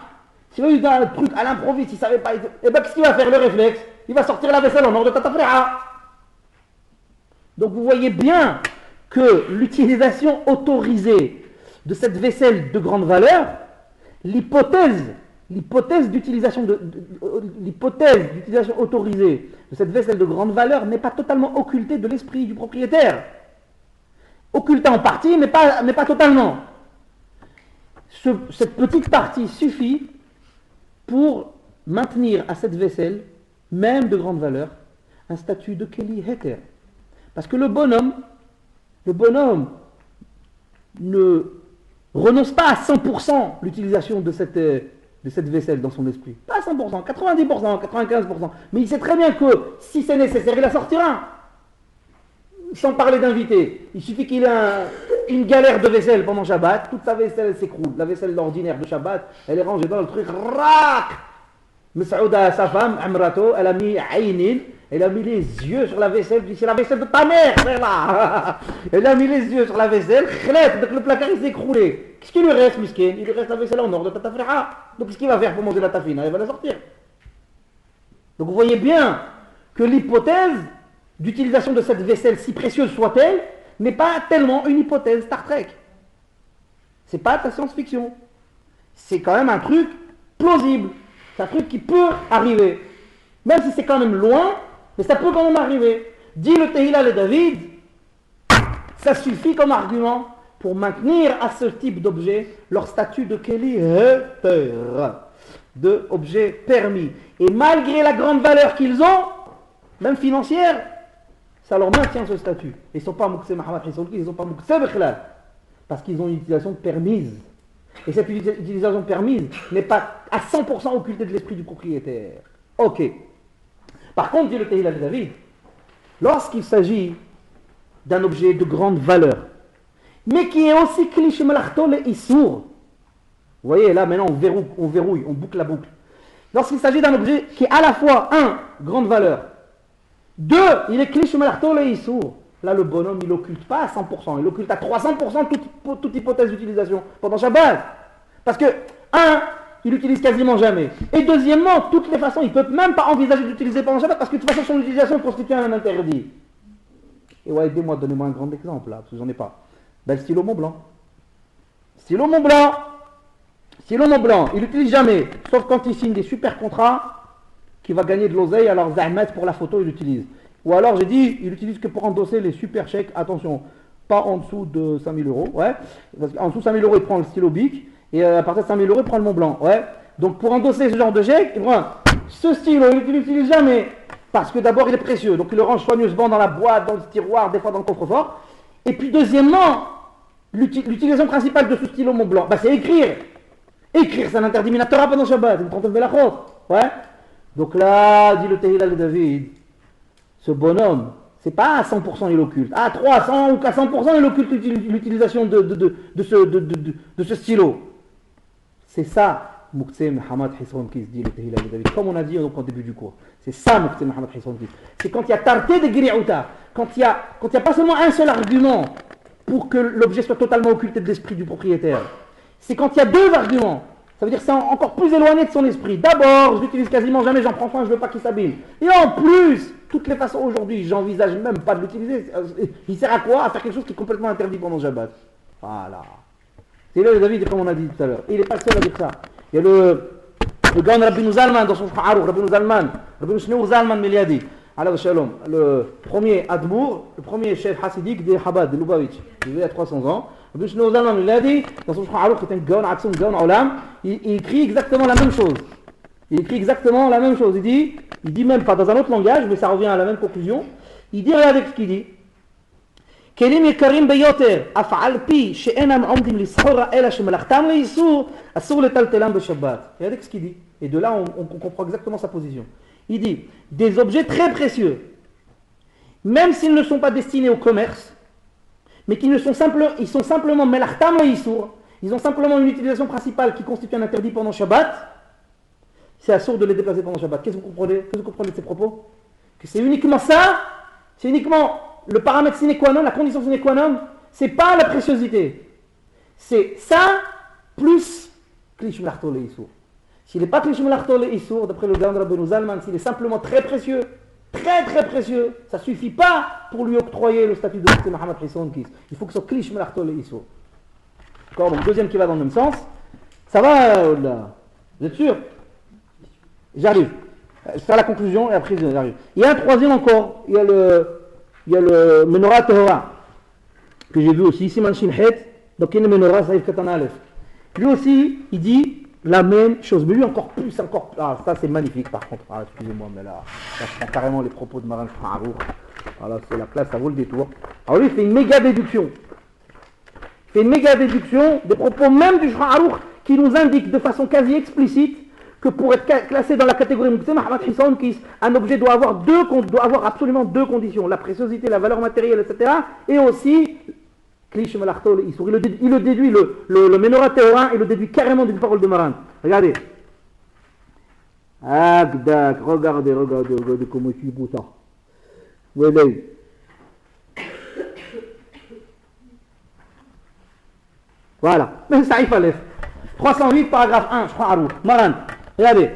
S'il va lui donner un truc à l'improviste, il ne savait pas, et bien qu'est-ce qu'il va faire? Le réflexe, il va sortir la vaisselle en ordre de tatafriha. Donc vous voyez bien que l'utilisation autorisée de cette vaisselle de grande valeur, l'hypothèse d'utilisation autorisée de cette vaisselle de grande valeur n'est pas totalement occultée de l'esprit du propriétaire. Occultée en partie, mais pas totalement. Cette petite partie suffit pour maintenir à cette vaisselle, même de grande valeur, un statut de Keli Heter. Parce que le bonhomme ne renonce pas à 100% l'utilisation de cette vaisselle dans son esprit. Pas à 100%, 90%, 95%. Mais il sait très bien que si c'est nécessaire, il la sortira. Sans parler d'invité. Il suffit qu'il ait une galère de vaisselle pendant Shabbat, toute sa vaisselle s'écroule. La vaisselle ordinaire de Shabbat, elle est rangée dans le truc. Rak! Masaouda, sa femme, Amrato, elle a mis Aïnin, elle a mis les yeux sur la vaisselle, c'est la vaisselle de ta mère, c'est là. Elle a mis les yeux sur la vaisselle, donc le placard il s'est écroulé. Qu'est-ce qu'il lui reste, miskin? Il lui reste la vaisselle en ordre de tatafriha. Donc qu'est-ce qu'il va faire pour manger la tafina? Il va la sortir. Donc vous voyez bien que l'hypothèse d'utilisation de cette vaisselle, si précieuse soit-elle, n'est pas tellement une hypothèse Star Trek. C'est pas de la science-fiction. C'est quand même un truc plausible. C'est un truc qui peut arriver. Même si c'est quand même loin, mais ça peut quand même arriver. Dit le Tehillah le David, ça suffit comme argument pour maintenir à ce type d'objet leur statut de Keli Heter, de objet permis. Et malgré la grande valeur qu'ils ont, même financière, ça leur maintient ce statut. Ils ne sont pas Moukse Mahamad Hissolki, ils ne sont pas Moukse Bekhlal, parce qu'ils ont une utilisation permise. Et cette utilisation permise n'est pas à 100% occultée de l'esprit du propriétaire. Ok. Par contre, dit le Tehillah de David, lorsqu'il s'agit d'un objet de grande valeur, mais qui est aussi cliché malachto et issour, vous voyez, là maintenant on verrouille, on boucle la boucle. Lorsqu'il s'agit d'un objet qui est à la fois, grande valeur, 2, il est cliché malachto et issour. Là, le bonhomme, il n'occulte pas à 100%, il occulte à 300% toute hypothèse d'utilisation pendant Shabbat. Parce que, il n'utilise quasiment jamais. Et deuxièmement, toutes les façons, il ne peut même pas envisager d'utiliser pendant Shabbat parce que de toute façon, son utilisation constitue un interdit. Et ouais, aidez-moi, donnez-moi un grand exemple là, parce que j'en ai pas. Ben, le stylo Mont Blanc. Stylo Mont Blanc, il n'utilise jamais, sauf quand il signe des super contrats, qu'il va gagner de l'oseille, alors Zahmet pour la photo, il l'utilise. Ou alors, j'ai dit, il n'utilise que pour endosser les super chèques, attention, pas en dessous de 5000 €, ouais. Parce qu'en dessous de 5000 €, il prend le stylo Bic, et à partir de 5000 €, il prend le Mont Blanc, ouais. Donc, pour endosser ce genre de chèque, ce stylo, il ne l'utilise jamais, parce que d'abord, il est précieux, donc il le range soigneusement dans la boîte, dans le tiroir, des fois dans le coffre-fort. Et puis, deuxièmement, l'utilisation principale de ce stylo Mont Blanc, c'est écrire. Écrire, c'est un interdit minatora pendant Shabbat, une trentaine de la ouais. Donc là, dit le Tehillah le David, ce bonhomme, c'est pas à 100% il occulte, à 300 ou qu'à 100% il occulte l'utilisation de ce stylo. C'est ça, Moukse Mohamad Hisron Kis, dit le Tehillah le David, comme on a dit au début du cours. C'est ça, Moukse Mohamad Hisron Kis. C'est quand il y a tarté de Giri'outa, quand il y a pas seulement un seul argument pour que l'objet soit totalement occulté de l'esprit du propriétaire. C'est quand il y a 2 arguments. Ça veut dire que c'est encore plus éloigné de son esprit. D'abord, je l'utilise quasiment jamais, j'en prends soin, je ne veux pas qu'il s'abîme. Et en plus, toutes les façons aujourd'hui, j'envisage même pas de l'utiliser. Il sert à quoi? À faire quelque chose qui est complètement interdit pendant le Shabbat. Voilà. C'est là le David, comme on a dit tout à l'heure. Et il n'est pas le seul à dire ça. Il y a le gars Rabbi Zalman dans son Harouk, Rabbi Zalman, Rabbi Shneur Zalman Meliadi, Allah Shalom, le premier Admour, le premier chef hassidique des Chabad, de Lubavitch. Il vivait à 300 ans. Rabbi Shlomo Zalman, il a dit, dans son Shulchan Aruch, qui est un Gaon Atzum, Gaon Olam, il écrit exactement la même chose. Il écrit exactement la même chose. Il dit même pas dans un autre langage, mais ça revient à la même conclusion. Il dit, regardez ce qu'il dit. כלים יקרים ביותר, אף על פי שאינם עומדים לסחור אלא שמלאכתם לאיסור, אסור לטלטלם בשבת. Regardez ce qu'il dit. Et de là, on comprend exactement sa position. Il dit, des objets très précieux, même s'ils ne sont pas destinés au commerce, mais qu'ils sont simplement melachtam leisur, ils ont simplement une utilisation principale qui constitue un interdit pendant Shabbat, c'est assourd de les déplacer pendant Shabbat. Qu'est-ce que vous comprenez de ces propos? Que c'est uniquement ça, c'est uniquement le paramètre sine qua non, la condition sine qua non, c'est pas la préciosité. C'est ça plus klish melachto leisur. S'il n'est pas klish melachto leisur, d'après le Gaon Rabbeinu Zalman, s'il est simplement très précieux, très très précieux, ça ne suffit pas pour lui octroyer le statut de Muktzeh Mohammed Hisron Kis. Il faut que ce soit klish melachto leisur. D'accord, donc deuxième qui va dans le même sens. Ça va là? Vous êtes sûr? J'arrive. Je vais faire la conclusion et après j'arrive. Il y a un troisième encore. Il y a le Menorah Tehora que j'ai vu aussi, Siman Shin Het, donc il y a le Menorah Saïf Katan Aleph. Lui aussi, il dit la même chose, mais lui encore plus, ah, ça c'est magnifique par contre. Ah, excusez-moi, mais là, je prends carrément les propos de Maran Shulchan Aruch. Voilà, c'est la classe, ça vaut le détour. Alors lui, il fait une méga déduction. Il fait une méga déduction des propos même du Shulchan Aruch qui nous indique de façon quasi explicite que pour être classé dans la catégorie Muktzeh Mohammed Hisron Kis, un objet doit avoir absolument deux conditions, la préciosité, la valeur matérielle, etc. Et aussi, Klish Melachto Leisur. Il le déduit, le Menorah Tehora, il le déduit carrément d'une parole de Maran. Regardez. Agdak, regardez comment il est ça. Voyez. Voilà. Mais ça, il fallait. 308, paragraphe 1, je crois, Maran. Regardez,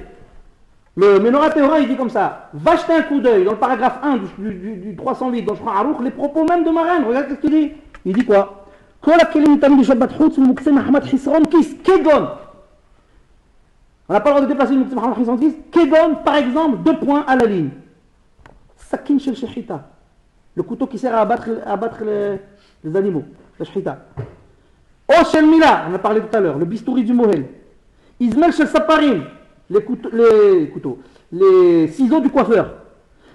le Menorah Tehora, il dit comme ça, va jeter un coup d'œil dans le paragraphe 1 du 308 dans Shulchan Aruch, les propos même de Maran, regarde ce qu'il dit. Il dit quoi? On n'a pas le droit de déplacer le Muktzeh Mohammed Hisron Kis. Kegon, par exemple, 2 points à la ligne. Sakin shel shechita, le couteau qui sert à abattre les animaux, la shechita. O shel mila, on a parlé tout à l'heure, le bistouri du mohel. Izmel shel saparim, les ciseaux du coiffeur.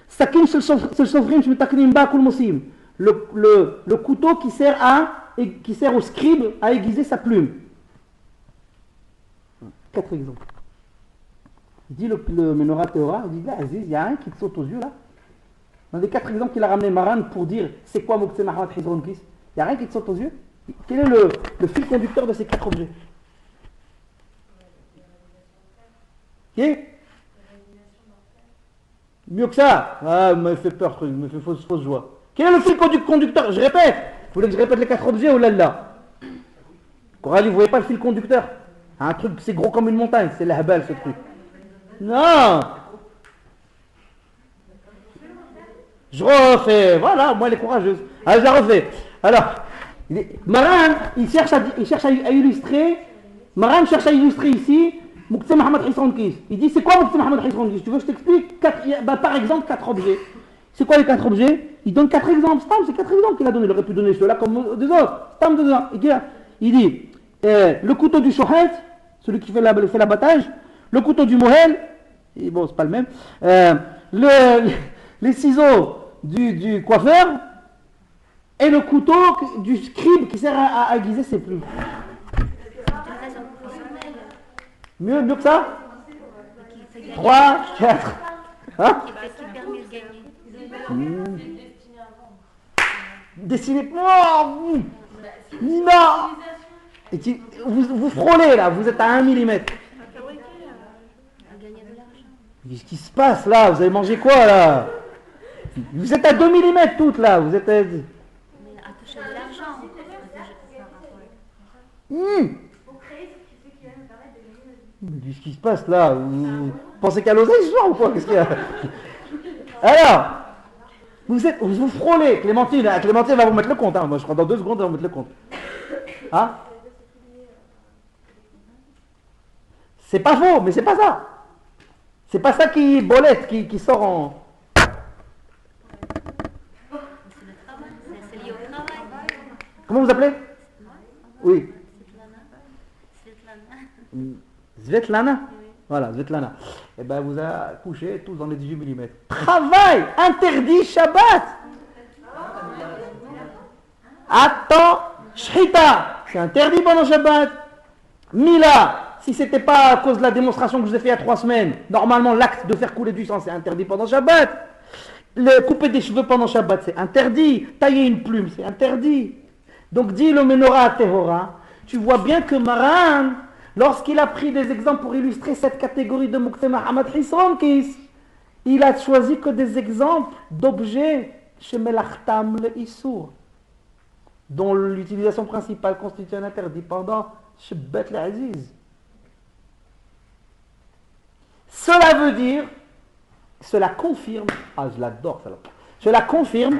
Sakin shel sofrim shmetaknim ba kol mosim, le couteau qui sert au scribe à aiguiser sa plume. 4 exemples. Il dit le Menorah Tehora, il dit là, Aziz, il y a un qui te saute aux yeux là. Dans les 4 exemples qu'il a ramené Maran pour dire c'est quoi Muktzeh Mohammed Hisron Kis, il n'y a rien qui te saute aux yeux. Quel est le fil conducteur de ces 4 objets? Qui est? Mieux que ça. Ah, il m'a fait peur, il m'a fait fausse joie. Quel est le fil conducteur? Je répète. Vous voulez que je répète les 4 objets ou là? Coralie, vous ne voyez pas le fil conducteur? Un truc, c'est gros comme une montagne, c'est l'ahbal ce truc. Non. Je refais, voilà, moi elle est courageuse. Allez, je la refais. Alors, Maran, il cherche à illustrer, Maran cherche à illustrer ici Muktzeh Mohammed Hisron Kis. Il dit, c'est quoi Muktzeh Mohammed Hisron Kis? Tu veux que je t'explique? Par exemple, 4 objets. C'est quoi les 4 objets? Il donne 4 exemples. C'est 4 exemples qu'il a donné. Il aurait pu donner ceux-là comme des autres. Il dit, le couteau du shohet, celui qui fait l'abattage, le couteau du mohel, et bon, c'est pas le même, les ciseaux du coiffeur, et le couteau du scribe qui sert à aiguiser ses plumes. Mieux que ça? 3, 4. Hein? Dessiné. Oh, non. Vous frôlez là, vous êtes à 1 mm. Qu'est-ce qui se passe là? Vous avez mangé quoi là? Vous êtes à 2 mm toutes là. Vous êtes à... Qu'est-ce qui se passe là? Vous pensez qu'à l'oseille ce soir ou quoi? Qu'est-ce qu'il y a? Alors, vous frôlez. Clémentine va vous mettre le compte. Hein. Moi je crois dans 2 secondes elle va vous mettre le compte. Hein? C'est pas faux, mais c'est pas ça. C'est pas ça qui bolette, qui sort en... Comment vous appelez? Oui. Svetlana. Svetlana. Oui. Voilà, Svetlana. Eh bien, vous avez couché tous dans les 18 mm. Travail interdit Shabbat. Attends, Shrita, c'est interdit pendant Shabbat. Mila, si c'était pas à cause de la démonstration que je vous ai fait il y a 3 semaines, normalement l'acte de faire couler du sang c'est interdit pendant Shabbat. Le couper des cheveux pendant Shabbat c'est interdit. Tailler une plume c'est interdit. Donc dit le Menorah Tehora, tu vois bien que Maran, lorsqu'il a pris des exemples pour illustrer cette catégorie de Muktzeh Muhammad Hisronkis, il a choisi que des exemples d'objets chez Melachtam le Issour, dont l'utilisation principale constitue un interdit pendant Shabbat l'Aziz. Cela veut dire, cela confirme, je l'adore cela, cela confirme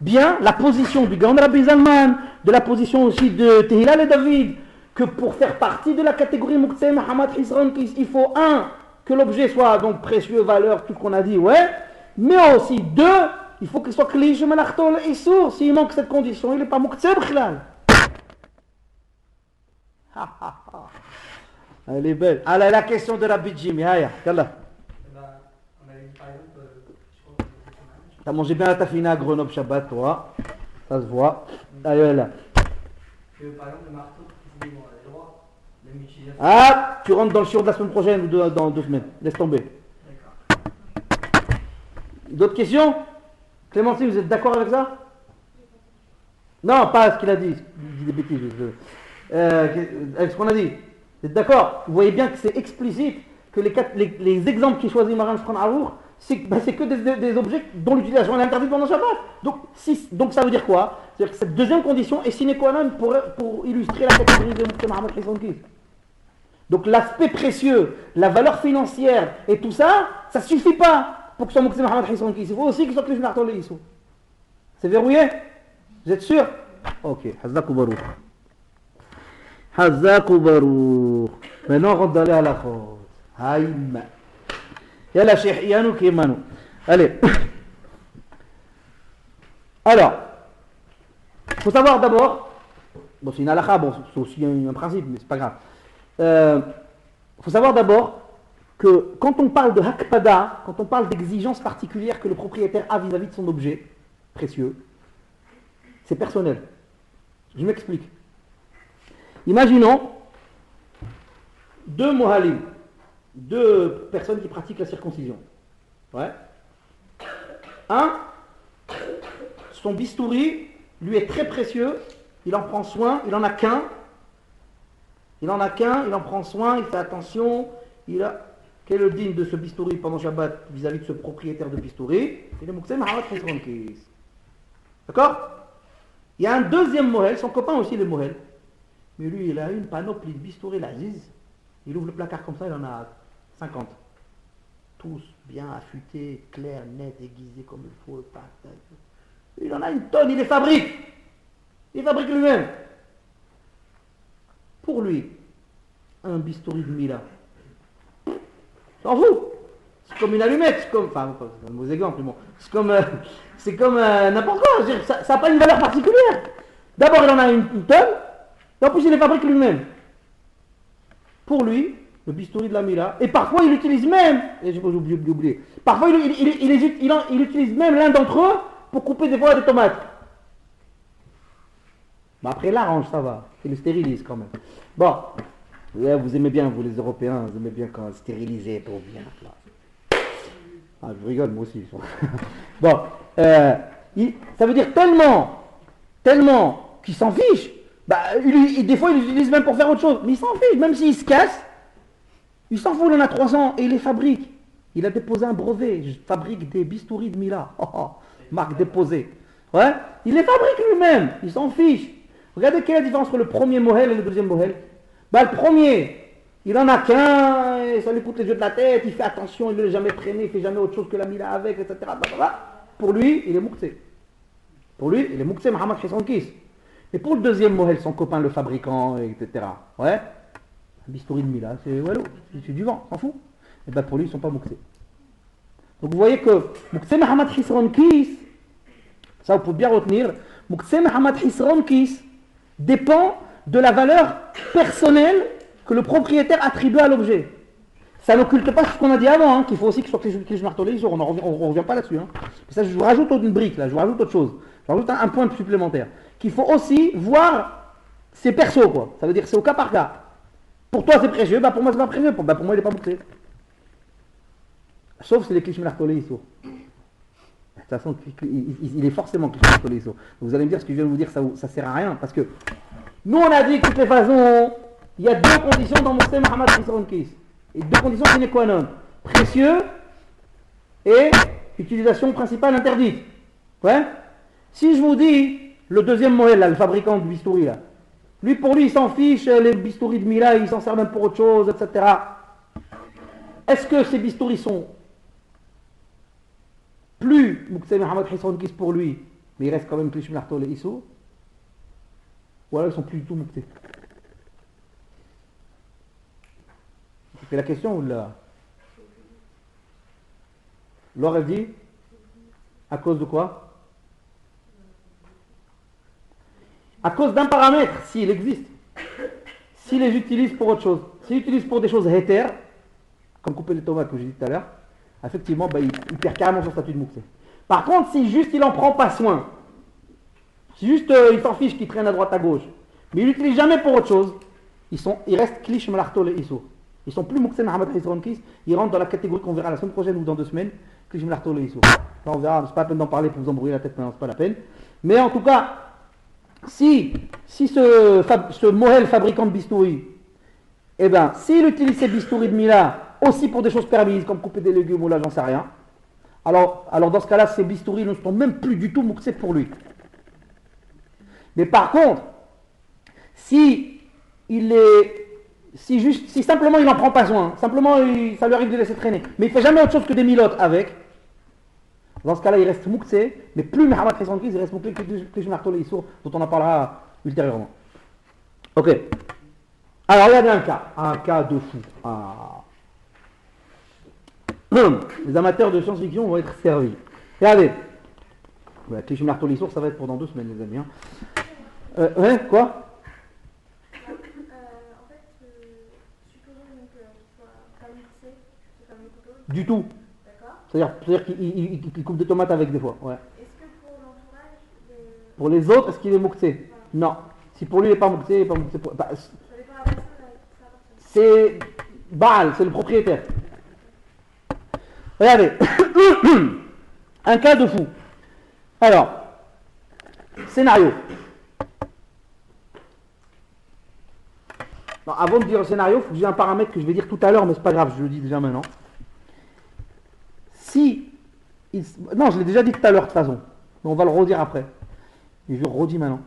bien la position du Gaon Rabbi Zalman, de la position aussi de Tehilal et David, que pour faire partie de la catégorie Muktzeh Muhammad Hisronkis, il faut que l'objet soit donc précieux, valeur, tout ce qu'on a dit, ouais, mais aussi il faut qu'il soit Kli Melachto l'Issour. S'il manque cette condition, il n'est pas Muktzeh B'chlal. Elle est belle. Alors la question de Rabbi Jimmy, yallah. On avait dit par exemple, je crois que c'était T'as mangé bien la tafina à Grenoble Shabbat, toi. Ça se voit. Allez, là. que par exemple le marteau, c'est bon, on a le droit de l'utiliser. Ah, tu rentres dans le shiur de la semaine prochaine ou dans 2 semaines. Laisse tomber. D'accord. D'autres questions? Clémentine, vous êtes d'accord avec ça? Non, pas ce qu'il a dit. Il dit des bêtises. Avec ce qu'on a dit. Vous êtes d'accord? Vous voyez bien que c'est explicite que les exemples qu'il choisit Maran Shulchan Aruch, c'est que des objets dont l'utilisation est interdite pendant Shabbat. Donc ça veut dire quoi? C'est-à-dire que cette deuxième condition est sine qua non pour illustrer la catégorie de Muktzeh Muhammad Hisronkis. Donc l'aspect précieux, la valeur financière et tout ça, ça ne suffit pas pour que ce soit Muktzeh Muhammad Hisronkis. Il faut aussi qu'il soit Kli Melachto l'Issour. C'est verrouillé? Vous êtes sûr? Ok, Hazakou Baruch. Hazakou Baruch. Maintenant, on rentre dans les halakhot. Haïm. Yalla, Cheikh Yanou qui est Manou. Allez. Alors, il faut savoir d'abord, bon, c'est une halakha, bon, c'est aussi un principe, mais c'est pas grave. Il faut savoir d'abord que quand on parle de hakpada, quand on parle d'exigences particulières que le propriétaire a vis-à-vis de son objet précieux, c'est personnel. Je m'explique. Imaginons 2 mohalim, 2 personnes qui pratiquent la circoncision. Ouais. Son bistouri lui est très précieux, il en prend soin, il en a qu'un. Il en prend soin, il fait attention. Quel est le digne de ce bistouri pendant Shabbat vis-à-vis de ce propriétaire de bistouri? C'est le Muktzeh Muhammad Hisronkis. D'accord? Il y a un deuxième mohel, son copain aussi le mohel. Mais lui, il a une panoplie de bistouri l'Aziz. Il ouvre le placard comme ça, il en a 50. Tous bien affûtés, clairs, nets, aiguisés comme il faut. Il en a une tonne, il les fabrique. Il fabrique lui-même. Pour lui, un bistouri de Mila, s'en fout. C'est comme une allumette, c'est comme, enfin, c'est un mauvais exemple, bon. C'est comme n'importe quoi. Ça n'a pas une valeur particulière. D'abord, il en a une tonne, et en plus, il les fabrique lui-même. Pour lui, le bistouri de la Mila, et parfois, il utilise même, et j'ai oublié, parfois, il utilise même l'un d'entre eux pour couper des fois des tomates. Mais après, l'arrange, ça va. Il le stérilise quand même. Bon, vous aimez bien, vous les Européens, vous aimez bien quand stériliser pour bien. Là. Ah, je rigole, moi aussi. Bon, ça veut dire tellement qu'il s'en fiche. Des fois, il l'utilise même pour faire autre chose. Mais il s'en fiche, même s'il se casse, il s'en fout, il en a 300 et il les fabrique. Il a déposé un brevet. Je fabrique des bistouris de Mila. Marque déposée. Ouais, il les fabrique lui-même. Il s'en fiche. Regardez quelle est la différence entre le premier mohel et le deuxième mohel. Le premier, il en a qu'un, et ça lui coûte les yeux de la tête, il fait attention, il ne l'a jamais traîné, il ne fait jamais autre chose que la Mila avec, etc. Pour lui, il est Muktzeh. Pour lui, il est Muktzeh Muhammad Hisronkis. Mais pour le deuxième mohel, son copain le fabricant, etc. Ouais, un bistouri de Mila, c'est wallo, c'est du vent, s'en fout. Et pour lui, ils ne sont pas Muktzeh. Donc vous voyez que Muktzeh Muhammad Hisronkis, ça vous pouvez bien retenir, Muktzeh Muhammad Hisronkis dépend de la valeur personnelle que le propriétaire attribue à l'objet. Ça n'occulte pas ce qu'on a dit avant, hein, qu'il faut aussi que ce soit Klish Martolé Issour, on ne revient pas là-dessus. Hein. Ça, je vous rajoute une brique, là, je vous rajoute autre chose. Je rajoute un point supplémentaire. Qu'il faut aussi voir ses persos, quoi. Ça veut dire que c'est au cas par cas. Pour toi c'est précieux, bah pour moi c'est pas précieux, pour moi il n'est pas bouclé. Sauf si les Klish Martolé Issour. De toute façon, il est forcément Klish Martolé Issour. Vous allez me dire ce que je viens de vous dire, ça ne sert à rien, parce que nous on a dit que de toutes les façons, il y a deux conditions dans Moussé Mohamed Hisron Kis. Et deux conditions sine qua non. Précieux et utilisation principale interdite. Ouais. Si je vous dis, le deuxième Moël, là, le fabricant de bistouri, là, pour lui, il s'en fiche, les bistouris de Mila, il s'en sert même pour autre chose, etc. Est-ce que ces bistouris sont plus Moussé Mohamed Hisron Kis pour lui, mais il reste quand même Klish Martolé Issour, ou alors ils sont plus du tout Moussé? C'est la question ou là? Laure elle dit à cause de quoi? À cause d'un paramètre, s'il existe. S'il les utilise pour autre chose, s'il utilise pour des choses héter, comme couper les tomates que j'ai dit tout à l'heure, effectivement il perd carrément son statut de mouxé. Par contre, si juste il n'en prend pas soin, si juste il s'en fiche qu'il traîne à droite à gauche, mais il n'utilise jamais pour autre chose, il reste Klish Martolé Issour. Ils sont plus Mouxé Mohamed Hisron Kis, ils rentrent dans la catégorie qu'on verra la semaine prochaine ou dans 2 semaines, Klish Martolé Issour. On verra, c'est pas la peine d'en parler pour vous embrouiller la tête maintenant, c'est pas la peine. Mais en tout cas, si ce Mohel fabricant de bistouri, eh bien, s'il utilise ces bistouris de Mila aussi pour des choses permises, comme couper des légumes ou là, j'en sais rien, alors dans ce cas-là, ces bistouris ne sont même plus du tout Mouxé pour lui. Mais par contre, si simplement il n'en prend pas soin, simplement ça lui arrive de laisser traîner, mais il ne fait jamais autre chose que des milotes avec, dans ce cas-là il reste Mouxé, mais plus Mohamed Hisron Kis, il reste Mouxé que Klish Martolé Issour, dont on en parlera ultérieurement. Ok. Alors il y a un cas de fou. Ah. Les amateurs de science-fiction vont être servis. Regardez. Klish Martolé Issour, ça va être pendant 2 semaines les amis. Hein. Ouais, quoi? Du tout. C'est-à-dire qu'il coupe des tomates avec des fois. Ouais. Est-ce que pour l'entourage Pour les autres, est-ce qu'il est mouxé? Non. Si pour lui il n'est pas mouxé, il n'est pas mouxé. C'est Baal, c'est le propriétaire. Regardez. Un cas de fou. Alors, scénario. Non, avant de dire le scénario, il faut que j'ai un paramètre que je vais dire tout à l'heure, mais c'est pas grave, je le dis déjà maintenant. Non, je l'ai déjà dit tout à l'heure de toute façon, mais on va le redire après. Et je le redis maintenant.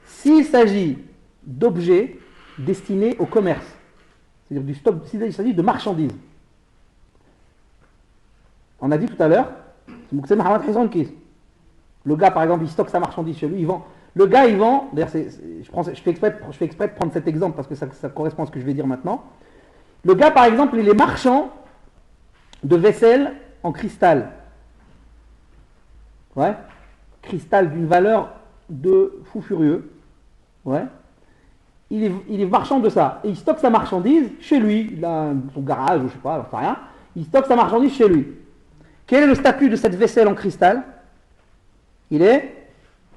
S'il s'agit d'objets destinés au commerce, c'est-à-dire du stock, s'il s'agit de marchandises, on a dit tout à l'heure, c'est Mohamed Hisron Kis. Le gars, par exemple, il stocke sa marchandise chez lui, il vend. Le gars, il vend, d'ailleurs, je fais exprès de prendre cet exemple parce que ça correspond à ce que je vais dire maintenant. Le gars, par exemple, il est marchand de vaisselle en cristal. Ouais. Cristal d'une valeur de fou furieux. Ouais. Il est marchand de ça. Et il stocke sa marchandise chez lui. Il a son garage, je sais pas, j'en sais rien. Il stocke sa marchandise chez lui. Quel est le statut de cette vaisselle en cristal? Il est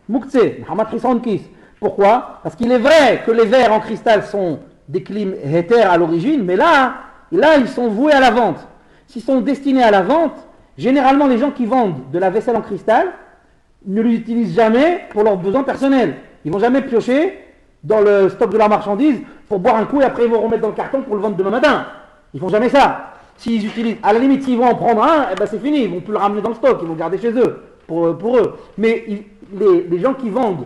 Mouxé, Mohamed Hisron Kis. Pourquoi? Parce qu'il est vrai que les verres en cristal sont des clims héter à l'origine, mais là, ils sont voués à la vente. S'ils sont destinés à la vente, généralement les gens qui vendent de la vaisselle en cristal ne l'utilisent jamais pour leurs besoins personnels. Ils ne vont jamais piocher dans le stock de la marchandise pour boire un coup et après ils vont remettre dans le carton pour le vendre demain matin. Ils ne font jamais ça. S'ils utilisent, à la limite, s'ils vont en prendre un, eh ben c'est fini, ils ne vont plus le ramener dans le stock, ils vont le garder chez eux, pour eux. Mais les gens qui vendent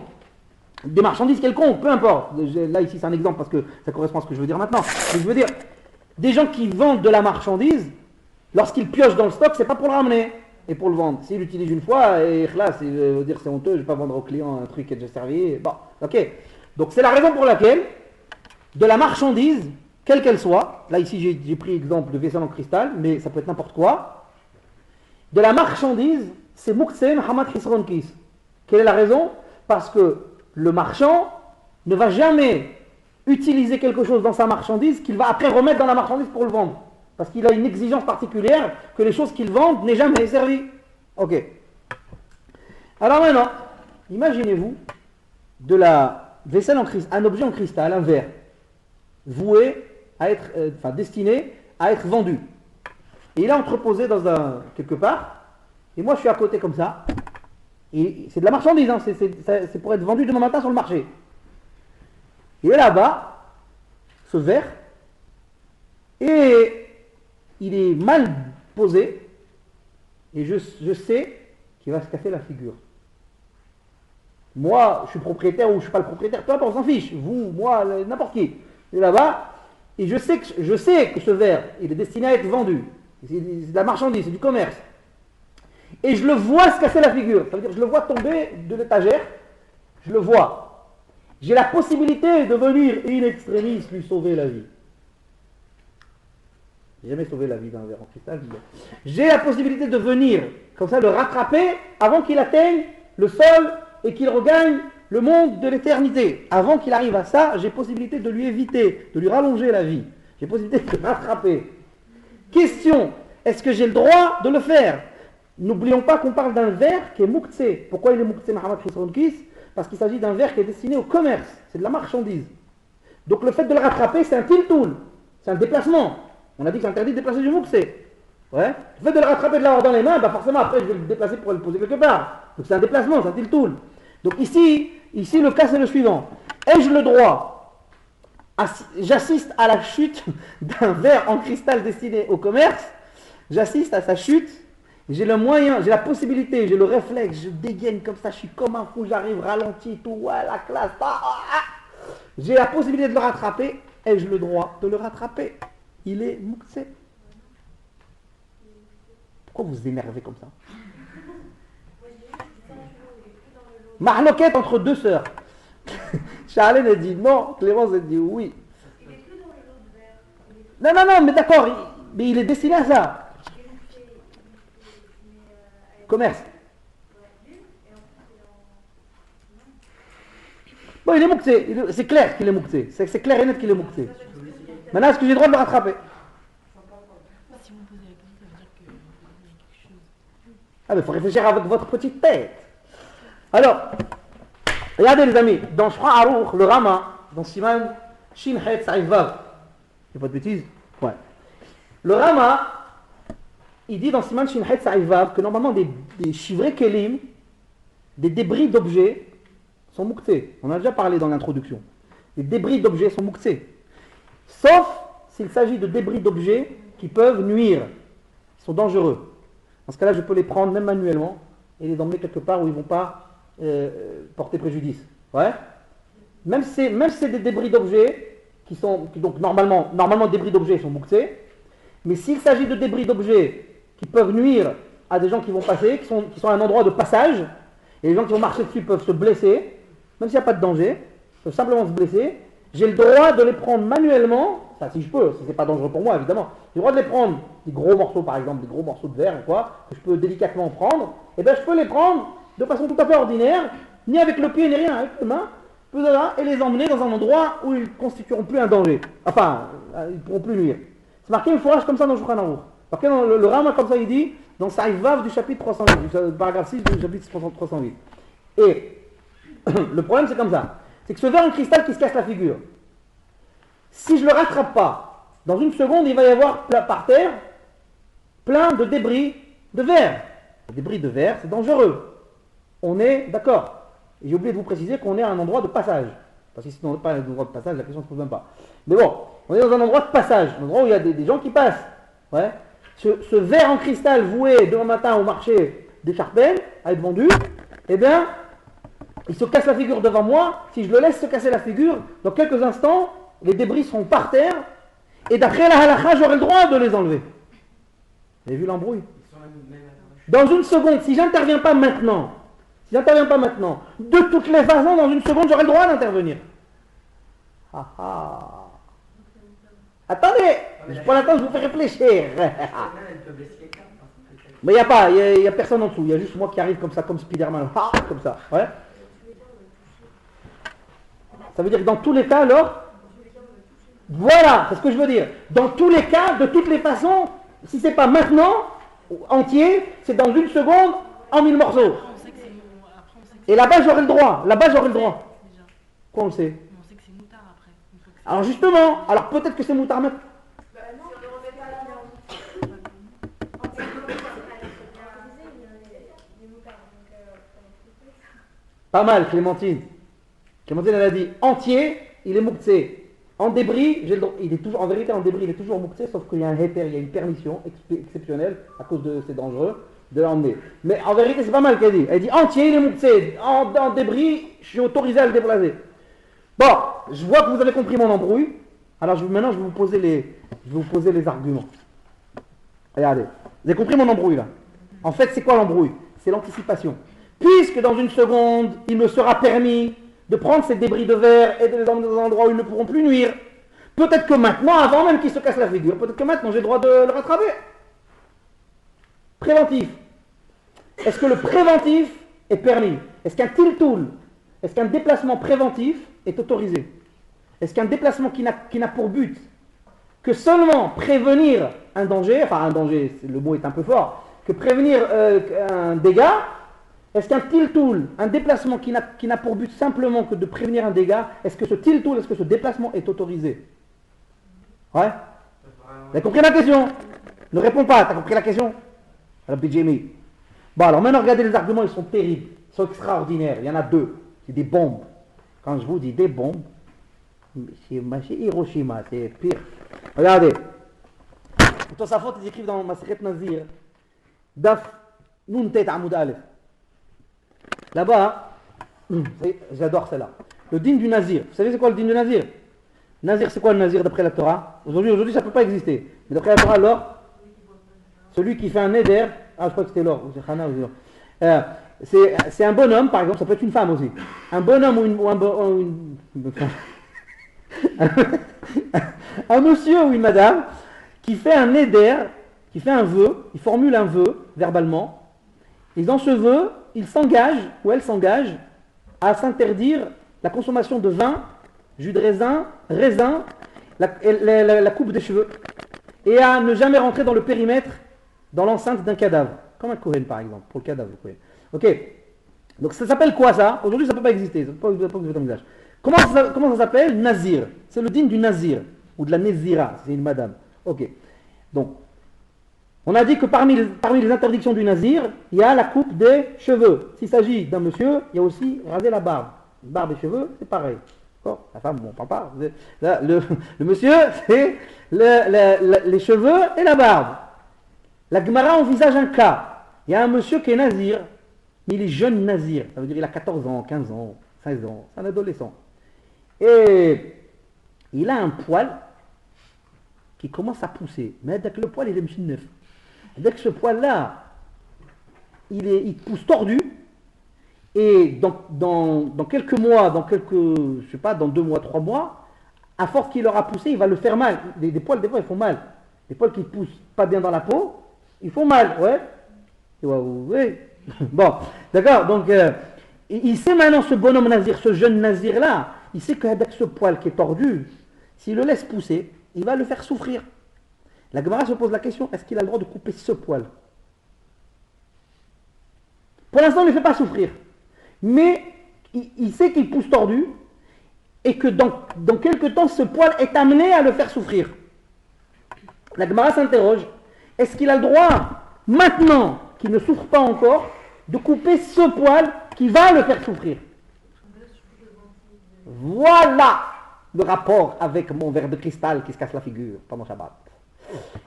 des marchandises quelconques, peu importe, là ici c'est un exemple parce que ça correspond à ce que je veux dire maintenant, mais je veux dire, des gens qui vendent de la marchandise, lorsqu'ils piochent dans le stock, c'est pas pour le ramener et pour le vendre. S'ils l'utilisent une fois, et là, c'est dire c'est honteux, je ne vais pas vendre au client un truc qui est déjà servi. Bon, ok. Donc c'est la raison pour laquelle de la marchandise, quelle qu'elle soit, là ici j'ai pris l'exemple de vaisselle en cristal, mais ça peut être n'importe quoi, de la marchandise, c'est Mouxé Mohamed Hisron Kis. Quelle est la raison? Parce que le marchand, ne va jamais utiliser quelque chose dans sa marchandise qu'il va après remettre dans la marchandise pour le vendre. Parce qu'il a une exigence particulière que les choses qu'il vend n'aient jamais servi. Ok. Alors maintenant, imaginez-vous de la vaisselle en cristal, un objet en cristal, un verre, voué à être, destiné à être vendu. Et il est entreposé quelque part, et moi je suis à côté comme ça, et c'est de la marchandise, hein, c'est pour être vendu demain matin sur le marché. Et là-bas, ce verre, et il est mal posé, et je sais qu'il va se casser la figure. Moi, je suis propriétaire ou je ne suis pas le propriétaire, peu importe, on s'en fiche. Vous, moi, n'importe qui. Et là-bas, et je sais que ce verre, il est destiné à être vendu. C'est de la marchandise, c'est du commerce. Et je le vois se casser la figure. Ça veut dire que je le vois tomber de l'étagère. Je le vois. J'ai la possibilité de venir in extremis lui sauver la vie. J'ai jamais sauvé la vie d'un verre en cristal. J'ai la possibilité de venir, comme ça, le rattraper avant qu'il atteigne le sol et qu'il regagne le monde de l'éternité. Avant qu'il arrive à ça, j'ai possibilité de lui éviter, de lui rallonger la vie. J'ai possibilité de le rattraper. Question, est-ce que j'ai le droit de le faire? N'oublions pas qu'on parle d'un verre qui est muktsé. Pourquoi il est muktsé, Mohamed Khissronkis? Parce qu'il s'agit d'un verre qui est destiné au commerce. C'est de la marchandise. Donc le fait de le rattraper, c'est un tiltoul. C'est un déplacement. On a dit que c'est interdit de déplacer du muktsé. Ouais. Le fait de le rattraper, de l'avoir dans les mains, forcément après je vais le déplacer pour le poser quelque part. Donc c'est un déplacement, c'est un tiltoul. Donc ici le cas c'est le suivant. Ai-je le droit, j'assiste à la chute d'un verre en cristal destiné au commerce, j'assiste à sa chute, j'ai le moyen, j'ai la possibilité, j'ai le réflexe, je dégaine comme ça, je suis comme un fou, j'arrive ralenti, tout, ouais, la classe, j'ai la possibilité de le rattraper, ai-je le droit de le rattraper? Il est muktsé. Pourquoi vous vous énervez comme ça? Mahloquette entre deux sœurs. Charlène a dit non, Clémence a dit oui. Il est plus dans le lot de verre. Non, mais d'accord, mais il est destiné à ça. Commerce. Bon, il est muktsé, c'est clair qu'il est muktsé. C'est clair et net qu'il est muktsé. Maintenant, est-ce que j'ai le droit de le rattraper? Si vous me posez la question, ça veut dire que vous avez quelque chose. Ah, mais il faut réfléchir avec votre petite tête. Alors, regardez les amis, dans Shra Aruch, le Rama, dans Siman Shin Het Sa'id Vav, c'est pas de bêtises? Ouais. Le Rama, il dit dans Siman Shin Het Sa'id Vav que normalement des chivrei kelim, des débris d'objets, sont muktsé. On a déjà parlé dans l'introduction. Les débris d'objets sont muktsé. Sauf s'il s'agit de débris d'objets qui peuvent nuire, qui sont dangereux. Dans ce cas-là, je peux les prendre même manuellement et les emmener quelque part où ils ne vont pas porter préjudice. Ouais. Même si c'est des débris d'objets donc normalement débris d'objets sont muktsé, mais s'il s'agit de débris d'objets qui peuvent nuire à des gens qui vont passer, qui sont à un endroit de passage, et les gens qui vont marcher dessus peuvent se blesser, même s'il n'y a pas de danger, ils peuvent simplement se blesser, j'ai le droit de les prendre manuellement, ça si je peux, si c'est pas dangereux pour moi évidemment, j'ai le droit de les prendre, des gros morceaux par exemple, des gros morceaux de verre ou quoi, que je peux délicatement prendre, et bien je peux les prendre de façon tout à fait ordinaire, ni avec le pied ni rien, avec les mains, et les emmener dans un endroit où ils ne constitueront plus un danger. Enfin, ils ne pourront plus nuire. C'est marqué une fourrage comme ça dans Shulchan Aruch. Marqué dans le Rama comme ça il dit, dans Sa'id Vav du chapitre 308, du paragraphe 6 du chapitre 308. Et le problème c'est comme ça, c'est que ce verre en cristal qui se casse la figure, si je ne le rattrape pas, dans une seconde il va y avoir par terre plein de débris de verre. Les débris de verre c'est dangereux. On est d'accord. Et j'ai oublié de vous préciser qu'on est à un endroit de passage. Parce que si on n'est pas à un endroit de passage, la question ne se pose même pas. Mais bon, on est dans un endroit de passage, un endroit où il y a des gens qui passent. Ouais. Ce verre en cristal voué demain matin au marché des Charpennes à être vendu, eh bien, il se casse la figure devant moi. Si je le laisse se casser la figure, dans quelques instants, les débris seront par terre. Et d'après la halakha, j'aurai le droit de les enlever. Vous avez vu l'embrouille? Dans une seconde, si j'interviens pas maintenant, de toutes les façons, dans une seconde, j'aurai le droit d'intervenir. Attendez, je prends la temps de vous faire réfléchir. Mais il n'y a personne en dessous, il y a juste moi qui arrive comme ça, comme Spider-Man, comme ça. Ouais. Ça veut dire que dans tous les cas, alors, voilà, c'est ce que je veux dire. Dans tous les cas, de toutes les façons, si c'est pas maintenant, entier, c'est dans une seconde, en 1000 morceaux. Après, on sait que Et là-bas, j'aurai le droit. Là-bas, j'aurai le droit. déjà. Quoi, on le sait? Mais on sait que c'est moutard après. Une fois que c'est- Alors justement, alors peut-être que c'est moutard maintenant. Bah non, si on ne remet pas la viande. En fait, c'est bien avisé, les moutards. Donc, Pas mal, Clémentine. Clémentine, elle a dit entier, il est mouktsé. En débris, j'ai le droit. Il est toujours, en vérité, en débris, il est toujours mouktsé, sauf qu'il y a un héter, il y a une permission exceptionnelle, à cause de c'est dangereux, de l'emmener. Mais en vérité, c'est pas mal qu'elle dit. Elle dit entier, il est mouktsé. En débris, je suis autorisé à le déplacer. Bon, je vois que vous avez compris mon embrouille. Alors maintenant, je vais vous poser les arguments. Regardez. Vous avez compris mon embrouille là? En fait, c'est quoi l'embrouille? C'est l'anticipation. Puisque dans une seconde, il me sera permis de prendre ces débris de verre et de les emmener dans un endroit où ils ne pourront plus nuire. Peut-être que maintenant, avant même qu'ils se cassent la figure, peut-être que maintenant j'ai le droit de le rattraper. Préventif. Est-ce que le préventif est permis? Est-ce qu'un tilt-tool, est-ce qu'un déplacement préventif est autorisé? Est-ce qu'un déplacement qui n'a pour but que seulement prévenir un danger, enfin un danger, le mot est un peu fort, que prévenir un dégât, est-ce qu'un tilt-tool, un déplacement qui n'a pour but simplement que de prévenir un dégât, est-ce que ce tilt-tool, est-ce que ce déplacement est autorisé? Ouais? T'as compris la question? Ne réponds pas, t'as compris la question? Rabbi Jimmy. Bon alors maintenant regardez les arguments, ils sont terribles, ils sont extraordinaires, il y en a deux, c'est des bombes. Quand je vous dis des bombes, c'est Hiroshima, c'est pire. Regardez. Tout sa faute, ils écrivent dans Maseret Nazir, Daf Nun Tet Amoud Aleph. Là-bas, j'adore celle-là. Le din du Nazir. Vous savez c'est quoi le din du Nazir? Nazir, c'est quoi le Nazir d'après la Torah? Aujourd'hui, ça ne peut pas exister. Mais d'après la Torah, alors, celui qui fait un neder, je crois que c'était l'or, c'est Hana ou c'est un bonhomme, par exemple, ça peut être une femme aussi. Un bonhomme un monsieur ou une madame qui fait un neder, qui fait un vœu, il formule un vœu verbalement, et dans ce vœu, il s'engage, ou elle s'engage, à s'interdire la consommation de vin, jus de raisin, la coupe des cheveux, et à ne jamais rentrer dans le périmètre, dans l'enceinte d'un cadavre, comme un Kohen par exemple, pour le cadavre du Kohen. Ok. Donc ça s'appelle quoi ça? Aujourd'hui ça ne peut pas exister, ça ne peut pas exister dans le visage. Comment ça s'appelle? Nazir. C'est le din du Nazir, ou de la Nézira, c'est une madame. Ok. Donc, on a dit que parmi les interdictions du Nazir, il y a la coupe des cheveux. S'il s'agit d'un monsieur, il y a aussi raser la barbe. Barbe et cheveux, c'est pareil. D'accord? La femme, bon, on parle pas. Là, le monsieur, c'est les cheveux et la barbe. La Gemara envisage un cas. Il y a un monsieur qui est Nazir, mais il est jeune Nazir. Ça veut dire qu'il a 14 ans, 15 ans, 16 ans. C'est un adolescent. Et il a un poil qui commence à pousser. Mais dès que le poil, il est monsieur neuf. Dès que ce poil-là, il pousse tordu, et dans quelques mois, je sais pas, dans 2 mois, 3 mois, à force qu'il aura poussé, il va le faire mal. Des poils, des fois, ils font mal. Des poils qui ne poussent pas bien dans la peau, ils font mal, ouais. Ouais. Bon, d'accord, donc, il sait maintenant, ce bonhomme nazir, ce jeune nazir-là, il sait qu'avec ce poil qui est tordu, s'il le laisse pousser, il va le faire souffrir. La Gemara se pose la question, est-ce qu'il a le droit de couper ce poil? Pour l'instant, il ne le fait pas souffrir. Mais il sait qu'il pousse tordu et que dans quelque temps, ce poil est amené à le faire souffrir. La Gemara s'interroge, est-ce qu'il a le droit, maintenant qu'il ne souffre pas encore, de couper ce poil qui va le faire souffrir? Voilà le rapport avec mon verre de cristal qui se casse la figure pendant Shabbat.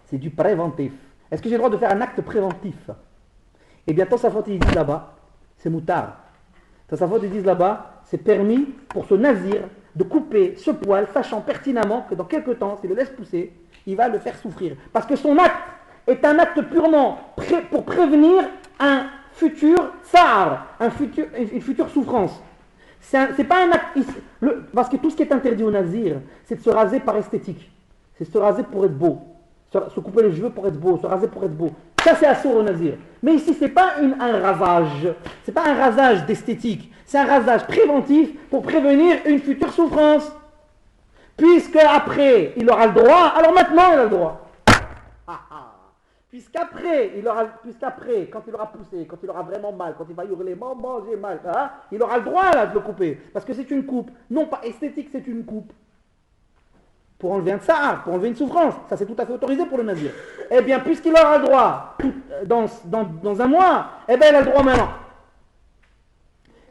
C'est du préventif. Est-ce que j'ai le droit de faire un acte préventif? Eh bien, Tosafot, ils disent là-bas, c'est moutard. Tosafot, ils disent là-bas, c'est permis pour ce nazir de couper ce poil, sachant pertinemment que dans quelque temps, s'il le laisse pousser, il va le faire souffrir. Parce que son acte est un acte purement pour prévenir un futur tsar, une future souffrance. C'est pas un acte... parce que tout ce qui est interdit au nazir, c'est de se raser par esthétique. C'est se raser pour être beau. Se couper les cheveux pour être beau, se raser pour être beau. Ça, c'est assour au nazir. Mais ici, ce n'est pas un rasage. Ce n'est pas un rasage d'esthétique. C'est un rasage préventif pour prévenir une future souffrance. Puisque après, il aura le droit, alors maintenant, il a le droit. Puisqu'après, quand il aura poussé, quand il aura vraiment mal, quand il va hurler, maman, j'ai mal, hein, il aura le droit là, de le couper. Parce que c'est une coupe. Non pas esthétique, c'est une coupe. Pour enlever un tsar, pour enlever une souffrance. Ça, c'est tout à fait autorisé pour le nazir. Eh bien, puisqu'il aura le droit dans un mois, eh bien, il a le droit maintenant.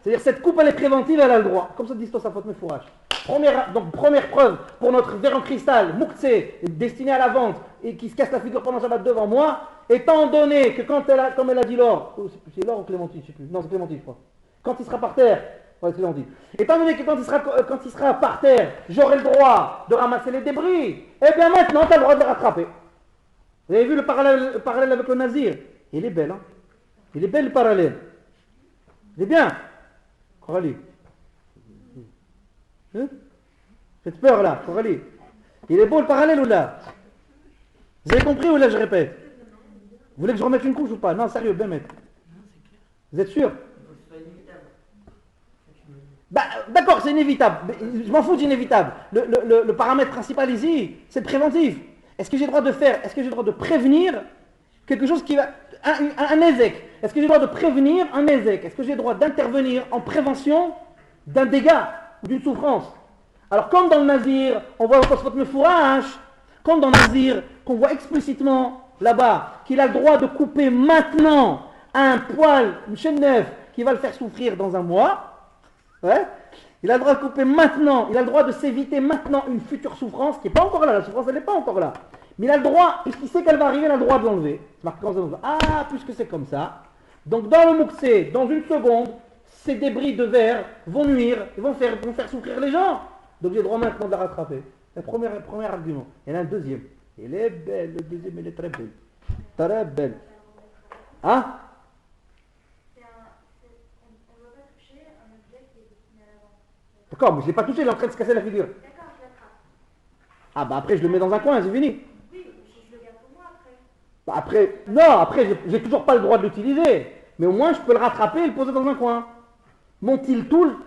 C'est-à-dire, cette coupe, elle est préventive, elle a le droit. Comme ça dit Tosafot Mefourash. Première preuve pour notre verre en cristal, Mouktsé, destiné à la vente, et qui se casse la figure pendant Shabbat devant moi, étant donné que comme elle a dit Laure, c'est Laure ou Clémentine, je ne sais plus, non c'est Clémentine je crois, quand il sera par terre, ouais, Clémentine, étant donné que quand il sera par terre, j'aurai le droit de ramasser les débris, eh bien maintenant tu as le droit de les rattraper. Vous avez vu le parallèle avec le nazir? Il est belle, hein? Il est belle le parallèle. Il est bien. Coralie. Hein? Faites peur là, Coralie. Il est beau le parallèle ou là? Vous avez compris ou là je répète? Vous voulez que je remette une couche ou pas? Non, sérieux, bien mettre. Vous êtes sûr? Bah, d'accord, c'est inévitable. Je m'en fous d'inévitable. Le paramètre principal ici, c'est le préventif. Est-ce que j'ai le droit de faire? Est-ce que j'ai le droit de prévenir quelque chose qui va... Un ézec. Est-ce que j'ai le droit de prévenir un ézec? Est-ce que j'ai le droit d'intervenir en prévention d'un dégât ou d'une souffrance? Alors comme dans le nazir, on voit au Tosfot Mefourash, comme dans le nazir, qu'on voit explicitement là-bas, qu'il a le droit de couper maintenant un poil, une chaîne neuve, qui va le faire souffrir dans un mois. Ouais. Il a le droit de couper maintenant, il a le droit de s'éviter maintenant une future souffrance qui n'est pas encore là, la souffrance elle n'est pas encore là. Mais il a le droit, puisqu'il sait qu'elle va arriver, il a le droit de l'enlever. C'est marqué comme ça. Ah, puisque c'est comme ça. Donc dans le Mouktsé, dans une seconde, ces débris de verre vont nuire, vont faire souffrir les gens. Donc j'ai le droit maintenant de la rattraper. C'est le premier argument. Il y en a un deuxième. Elle est belle, le deuxième, elle est très belle. Très belle. Hein? On ne doit pas toucher un objet qui est destiné à la vente. D'accord, mais je ne l'ai pas touché, il est en train de se casser la figure. D'accord, je l'attrape. Ah bah après je le mets dans un coin, c'est fini. Oui, je le garde pour moi après. Bah après, non, après j'ai toujours pas le droit de l'utiliser. Mais au moins je peux le rattraper et le poser dans un coin. Mon tiltoul,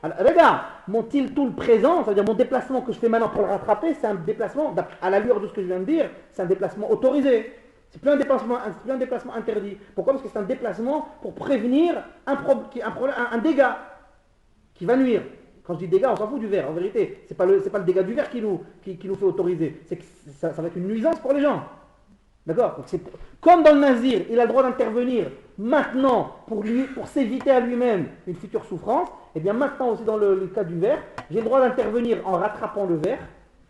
alors, regarde, mon tiltoul présent, c'est-à-dire mon déplacement que je fais maintenant pour le rattraper, c'est un déplacement, à l'allure de ce que je viens de dire, c'est un déplacement autorisé. C'est plus un déplacement interdit. Pourquoi? Parce que c'est un déplacement pour prévenir un dégât qui va nuire. Quand je dis dégât, on s'en fout du verre. En vérité, c'est pas le dégât du verre qui nous fait autoriser. C'est que ça va être une nuisance pour les gens. D'accord? Comme dans le nazir, il a le droit d'intervenir maintenant pour s'éviter à lui-même une future souffrance. Et bien maintenant aussi dans le cas du verre, j'ai le droit d'intervenir en rattrapant le verre,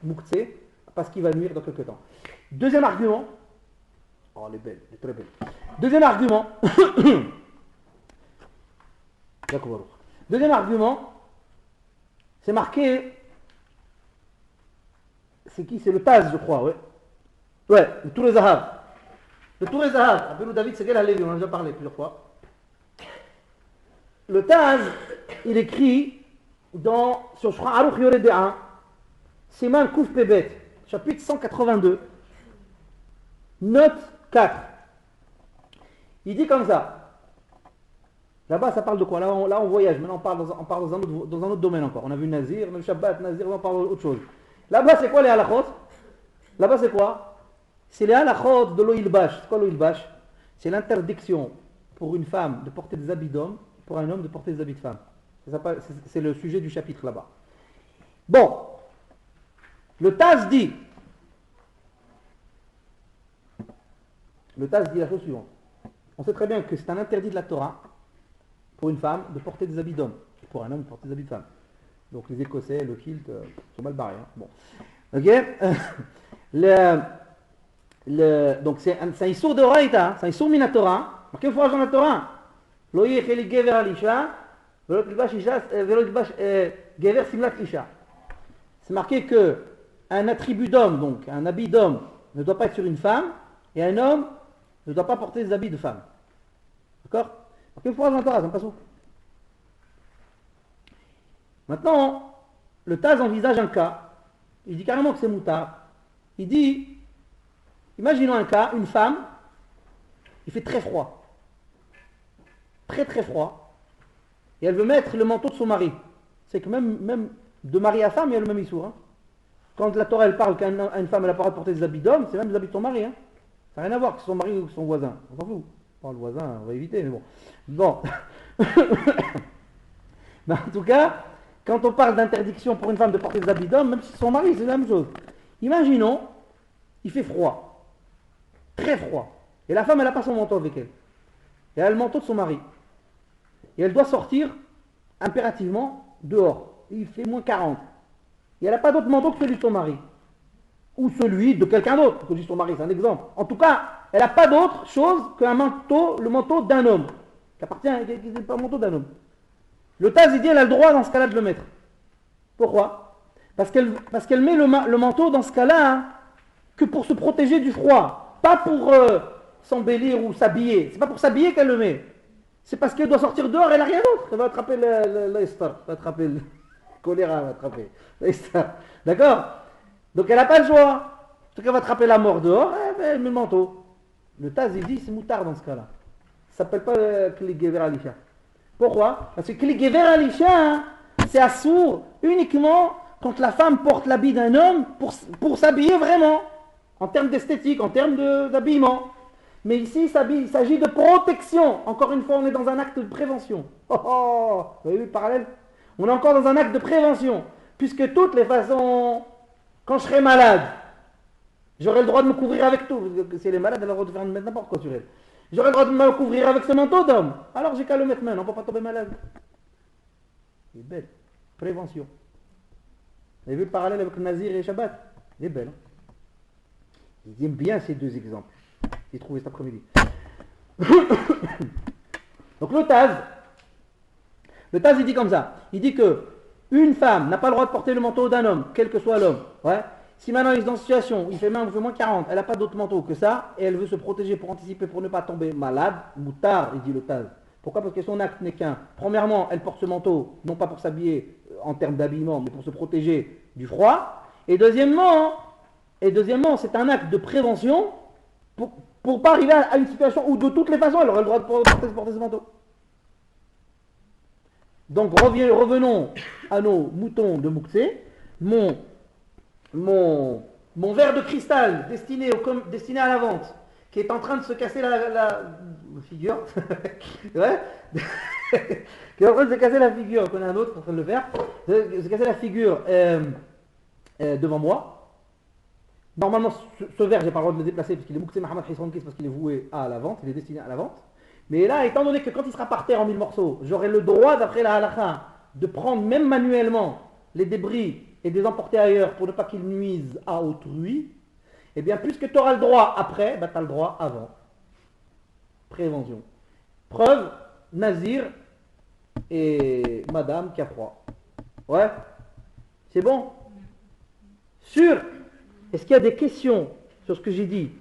Mouktsé, parce qu'il va nuire dans quelques temps. Deuxième argument. Oh, elle est belle, elle est très belle. Deuxième argument. Deuxième argument, c'est marqué. C'est qui? C'est le Taz, je crois, ouais. Ouais, le Tour Zahab. Le Tour Zahab, Abdel David Segel Halevi, on en a déjà parlé plusieurs fois. Le Taz, il écrit sur Shra Aruch Yoredea, Siman Kouf Pebet, chapitre 182, note 4. Il dit comme ça. Là-bas, ça parle de quoi? Là, on voyage. Maintenant, on parle dans un autre domaine encore. On a vu Nazir, on a vu Shabbat, Nazir, on parle d'autre chose. Là-bas, c'est quoi les halachot? Là-bas, c'est quoi? C'est les halachot de l'oïlbash. C'est quoi l'oïlbash? C'est l'interdiction pour une femme de porter des habits d'homme, pour un homme de porter des habits de femme. C'est le sujet du chapitre là-bas. Bon, le Taz dit la chose suivante. On sait très bien que c'est un interdit de la Torah pour une femme de porter des habits d'homme, pour un homme de porter des habits de femme. Donc les Écossais, le kilt, sont mal barrés. Hein. Bon. Ok. Donc c'est un issour de Horaïta, c'est un issour mina Torah. Marqué une fois dans la Torah. Lo yecheli gever al isha, velo yilbash gever simlat isha. C'est marqué que un attribut d'homme, donc un habit d'homme, ne doit pas être sur une femme, et un homme ne doit pas porter des habits de femme. D'accord? Marqué une fois dans la Torah, ça me passe où? Maintenant, le Taz envisage un cas. Il dit carrément que c'est moutard. Il dit, imaginons un cas, une femme il fait très froid. Très très froid. Et elle veut mettre le manteau de son mari. C'est que même de mari à femme, il y a le même issour. Hein. Quand la Torah elle parle qu'à une femme elle a pas le droit de porter des habits d'homme, c'est même des habits de son mari. Hein. Ça n'a rien à voir que son mari ou son voisin. On s'en fout. Bon, le voisin, on va éviter, mais bon. Bon. Mais en tout cas, quand on parle d'interdiction pour une femme de porter des habits d'homme, même si c'est son mari, c'est la même chose. Imaginons, il fait froid. Très froid. Et la femme, elle n'a pas son manteau avec elle. Et elle a le manteau de son mari. Et elle doit sortir impérativement dehors. Et il fait moins 40. Et elle n'a pas d'autre manteau que celui de son mari. Ou celui de quelqu'un d'autre, que dit son mari, c'est un exemple. En tout cas, elle n'a pas d'autre chose qu'un manteau, le manteau d'un homme. Qui appartient, qui n'est pas le manteau d'un homme. Le Taz, il dit, elle a le droit dans ce cas-là de le mettre. Pourquoi? Parce qu'elle met le manteau dans ce cas-là hein, que pour se protéger du froid. Pas pour s'embellir ou s'habiller. C'est pas pour s'habiller qu'elle le met. C'est parce qu'elle doit sortir dehors, elle n'a rien d'autre. Elle va attraper l'Estar, elle va attraper le choléra, elle va attraper l'Estar. D'accord? Donc elle n'a pas le choix. Donc elle va attraper la mort dehors, elle met le manteau. Le Taz, il dit, c'est moutard dans ce cas-là. Ça ne s'appelle pas Kli Gever Alisha. Pourquoi? Parce que Kli Gever Alisha, hein, c'est assourd uniquement quand la femme porte l'habit d'un homme pour s'habiller vraiment. En termes d'esthétique, en termes d'habillement. Mais ici, il s'agit de protection. Encore une fois, on est dans un acte de prévention. Oh, oh, vous avez vu le parallèle? On est encore dans un acte de prévention. Puisque toutes les façons, quand je serai malade, j'aurai le droit de me couvrir avec tout. Si elle est malade, elle a le droit de faire mettre n'importe quoi sur elle. J'aurai le droit de me couvrir avec ce manteau d'homme. Alors j'ai qu'à le mettre maintenant, on ne peut pas tomber malade. C'est belle. Prévention. Vous avez vu le parallèle avec le Nazir et Shabbat? C'est belle. Hein? Ils aiment bien ces deux exemples. J'ai trouvé cet après-midi. Donc le Taz, il dit comme ça. Il dit que une femme n'a pas le droit de porter le manteau d'un homme, quel que soit l'homme. Ouais. Si maintenant il est dans une situation où il fait moins 40, elle n'a pas d'autre manteau que ça, et elle veut se protéger pour anticiper, pour ne pas tomber malade, ou tard, il dit le Taz. Pourquoi? Parce que son acte n'est qu'un. Premièrement, elle porte ce manteau, non pas pour s'habiller en termes d'habillement, mais pour se protéger du froid. Et deuxièmement, c'est un acte de prévention pour ne pas arriver à une situation où de toutes les façons, elle aurait le droit de porter ce manteau. Donc revenons à nos moutons de Mouktsé. Mon verre de cristal destiné à la vente, qui est en train de se casser la figure, ouais. Qui est en train de se casser la figure, qu'on a un autre en train de le faire, se casser la figure devant moi. Normalement, ce verre, j'ai pas le droit de le déplacer parce qu'il est Mouktsé Mohamed Hisron Kis, parce qu'il est voué à la vente, il est destiné à la vente. Mais là, étant donné que quand il sera par terre en 1000 morceaux, j'aurai le droit, d'après la halakha, de prendre même manuellement les débris et de les emporter ailleurs pour ne pas qu'ils nuisent à autrui, eh bien, puisque tu auras le droit après, bah, tu as le droit avant. Prévention. Preuve, Nazir et madame qui a froid. Ouais? C'est bon? Sûr? Est-ce qu'il y a des questions sur ce que j'ai dit?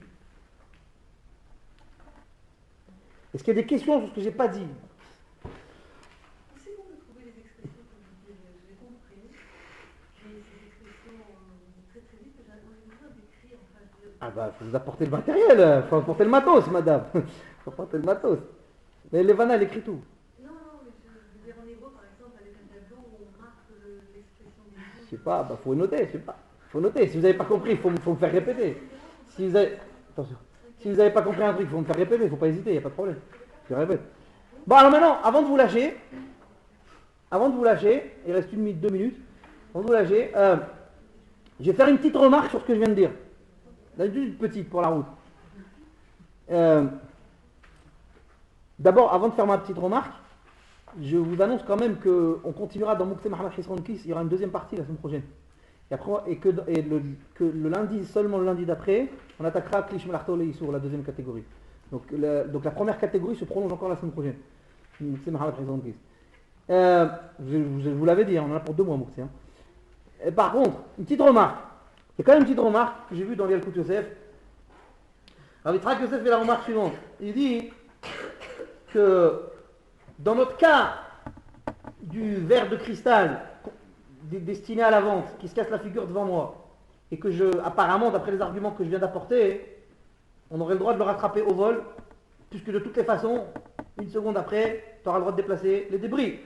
Est-ce qu'il y a des questions sur ce que j'ai pas dit? C'est bon de trouver les expressions, comme je dis, je les compris. Mais ces expressions très très vite, on a besoin d'écrire. Enfin, Ah bah, il faut vous apporter le matériel, il faut apporter le matos, madame. Il faut apporter le matos. Mais Levana, elle écrit tout. Non, mais je veux dire en hébreu, par exemple, avec un tableau où on marque l'expression des mots. Je sais pas, bah, faut noter, je sais pas. Faut noter. Si vous n'avez pas compris, il faut me faire répéter. Si vous avez... Attention. Si vous n'avez pas compris un truc, il faut me faire répéter, il ne faut pas hésiter, il n'y a pas de problème. Je répète. Bon, alors maintenant, avant de vous lâcher, il reste 1 minute, 2 minutes, avant de vous lâcher, je vais faire une petite remarque sur ce que je viens de dire. Une petite pour la route. D'abord, avant de faire ma petite remarque, je vous annonce quand même qu'on continuera dans Mouktsé Mohamed Hisron Kis, il y aura une deuxième partie la semaine prochaine. Que le lundi, seulement le lundi d'après, on attaquera Klish Melartolei sur la deuxième catégorie. Donc la première catégorie se prolonge encore la semaine prochaine. Mouktsé Mohamed Hisron Kis. Je vous l'avais dit, on en a pour 2 mois Mouktsé. Hein. Par contre, une petite remarque. Il y a quand même une petite remarque que j'ai vue dans Yalkut Yosef. Alors, Yitzhak Yosef fait la remarque suivante. Il dit que dans notre cas du verre de cristal destiné à la vente, qui se casse la figure devant moi, et que apparemment, d'après les arguments que je viens d'apporter, on aurait le droit de le rattraper au vol puisque de toutes les façons, une seconde après, tu auras le droit de déplacer les débris.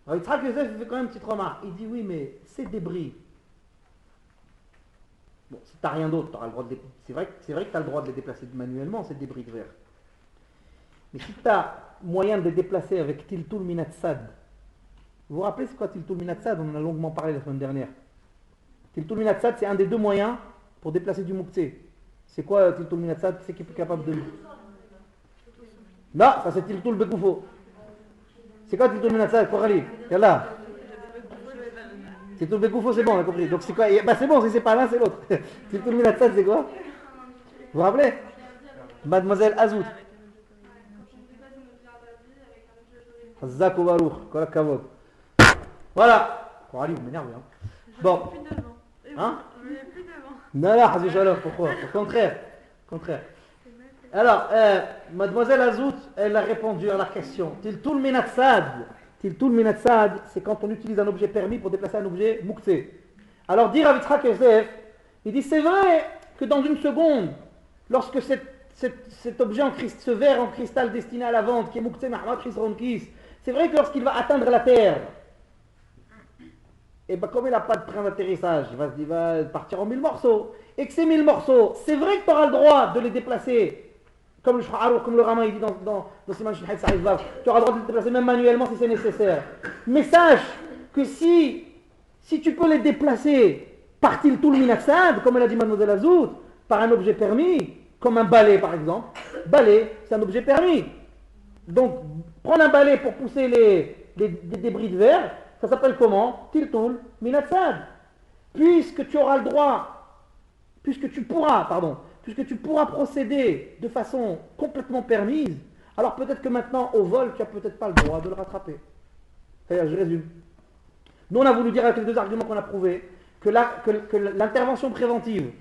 Alors Yitzhak Yosef fait quand même une petite remarque. Il dit oui, mais ces débris, bon, si tu n'as rien d'autre, tu auras le droit de les... C'est vrai que tu as le droit de les déplacer manuellement, ces débris de verre. Mais si tu as moyen de les déplacer avec Tiltul Minatsad, vous vous rappelez c'est quoi Tiltul Minatsad? On en a longuement parlé la semaine dernière. Tiltul Minatsad, c'est un des deux moyens pour déplacer du Moukhtse. C'est quoi Tiltul Minatsad? Qui c'est qui est capable de... Non, ça c'est Tiltul Bekoufo. C'est quoi Tiltul Minatsad? Korali, yallah. Tiltul Bekoufo, c'est bon, on a compris. Donc c'est quoi? Bah c'est bon, si c'est pas l'un, c'est l'autre. Tiltul Minatsad, c'est quoi? Vous vous rappelez? Mademoiselle Azout. Zako Baruch, Kola Kavod. Voilà. Korali, vous m'énervez. Hein. Bon. Hein? Non, là, pourquoi? Au contraire. Alors, Mademoiselle Azout, elle a répondu à la question. Tiltul Minatsad, c'est quand on utilise un objet permis pour déplacer un objet Moukhtse. Alors, dire à Yitzhak Yosef, il dit c'est vrai que dans une seconde, lorsque cet objet ce verre en cristal destiné à la vente, qui est Moukhtse Mahamad Chisron Kis, c'est vrai que lorsqu'il va atteindre la terre, et bien comme il n'a pas de train d'atterrissage, il va partir en 1000 morceaux. Et que ces 1000 morceaux, c'est vrai que tu auras le droit de les déplacer, comme le Rama il dit dans Siman Shin Haït Sa'id Vav, tu auras le droit de les déplacer même manuellement si c'est nécessaire. Mais sache que si tu peux les déplacer par Tiltul Minatsad, comme elle a dit Mademoiselle Azout, par un objet permis, comme un balai par exemple, balai c'est un objet permis. Donc prendre un balai pour pousser les débris de verre, ça s'appelle comment? Tiltul Minatsad. Puisque tu pourras procéder de façon complètement permise, alors peut-être que maintenant au vol, tu n'as peut-être pas le droit de le rattraper. C'est-à-dire, je résume. Nous on a voulu dire avec les deux arguments qu'on a prouvés que l'intervention préventive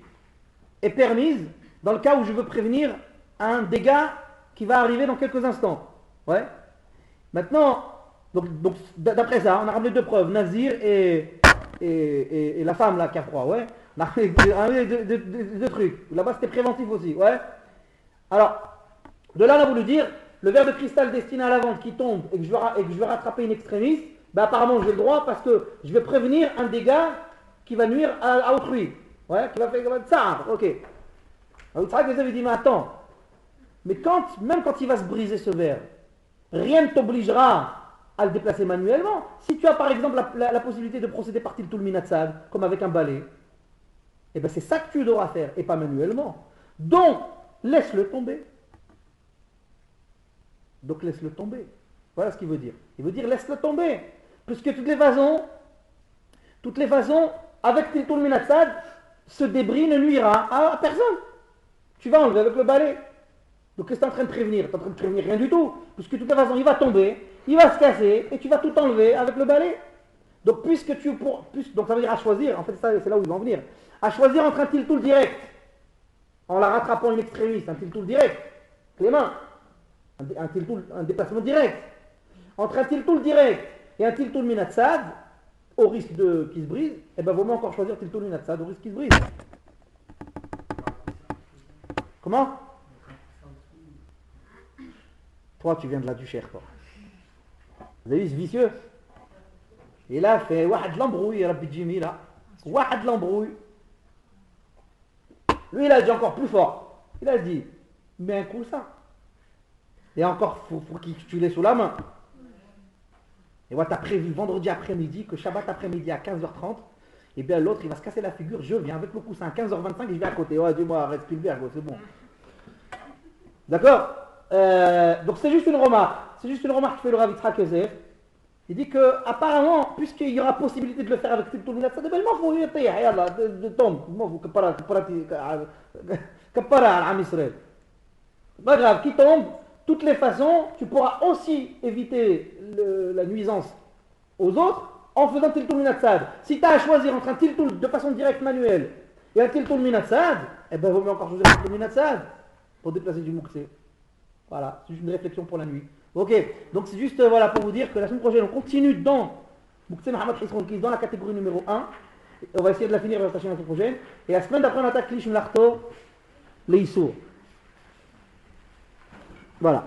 est permise dans le cas où je veux prévenir un dégât qui va arriver dans quelques instants. Ouais. Maintenant, donc d'après ça, on a ramené deux preuves, Nazir et la femme là qui a froid, ouais. On a ramené deux trucs. Là-bas c'était préventif aussi, ouais. Alors, de là on a voulu dire, le verre de cristal destiné à la vente qui tombe et que je veux rattraper une extrémiste, ben apparemment j'ai le droit parce que je vais prévenir un dégât qui va nuire à autrui. Ouais, qui va faire ça, ok. Alors Yitzhak Yosef dit, mais attends, mais même quand il va se briser ce verre, rien ne t'obligera à le déplacer manuellement. Si tu as par exemple la possibilité de procéder par Tiltul Minatsad, comme avec un balai, et bien c'est ça que tu devras faire, et pas manuellement. Donc, laisse-le tomber. Voilà ce qu'il veut dire. Il veut dire laisse-le tomber. Puisque toutes les façons, avec Tiltul Minatsad, ce débris ne nuira à personne. Tu vas enlever avec le balai. Donc qu'est-ce que tu es en train de prévenir? Tu es en train de prévenir rien du tout. Puisque de toute façon, il va tomber, il va se casser, et tu vas tout enlever avec le balai. Donc donc ça veut dire à choisir, en fait c'est là où ils vont venir. À choisir entre un tiltul direct, en la rattrapant une extrémiste, un tiltul direct, les mains, un déplacement direct. Entre un tiltul direct et un tiltul minatsad, au risque qu'il se brise, eh ben vaut mieux encore choisir tiltul minatsad au risque qu'il se brise. Comment? Toi tu viens de la Duchère, toi. Vous avez vu ce vicieux? Et là, fait Wahad l'embrouille, Rabbi Jimmy, là. Wahad l'embrouille. Lui, il a dit encore plus fort. Il a dit, mets un coup ça. Et encore, faut qu'il tu l'aies sous la main. Et voilà, t'as prévu vendredi après-midi, que Shabbat après-midi à 15h30, et bien l'autre, il va se casser la figure, je viens avec le coussin à 15h25 et je vais à côté. Ouais, dis-moi, arrête Spielberg, c'est bon. D'accord? Donc c'est juste une remarque. C'est juste une remarque que fait le Rav Yitzhak Yosef. Il dit que apparemment, puisqu'il y aura possibilité de le faire avec Tiltul Minatsad, il faut y aller, de tombe, kapara al-Am Israël. Pas grave, qui tombe, toutes les façons, tu pourras aussi éviter la nuisance aux autres en faisant Tiltul Minatsad. Si tu as à choisir entre un Tiltul de façon directe manuelle et un Tiltul Minatsad, eh bien, il vaut mieux encore choisir un Tiltul Minatsad pour déplacer du Moukhtse. Voilà, c'est juste une réflexion pour la nuit. Ok, donc c'est juste voilà, pour vous dire que la semaine prochaine, on continue dans Moukhtse Mahamad Chisron Kis, dans la catégorie numéro 1. On va essayer de la finir la semaine prochaine. Et la semaine d'après, on attaque Klish Mlachto, les Issour. Voilà.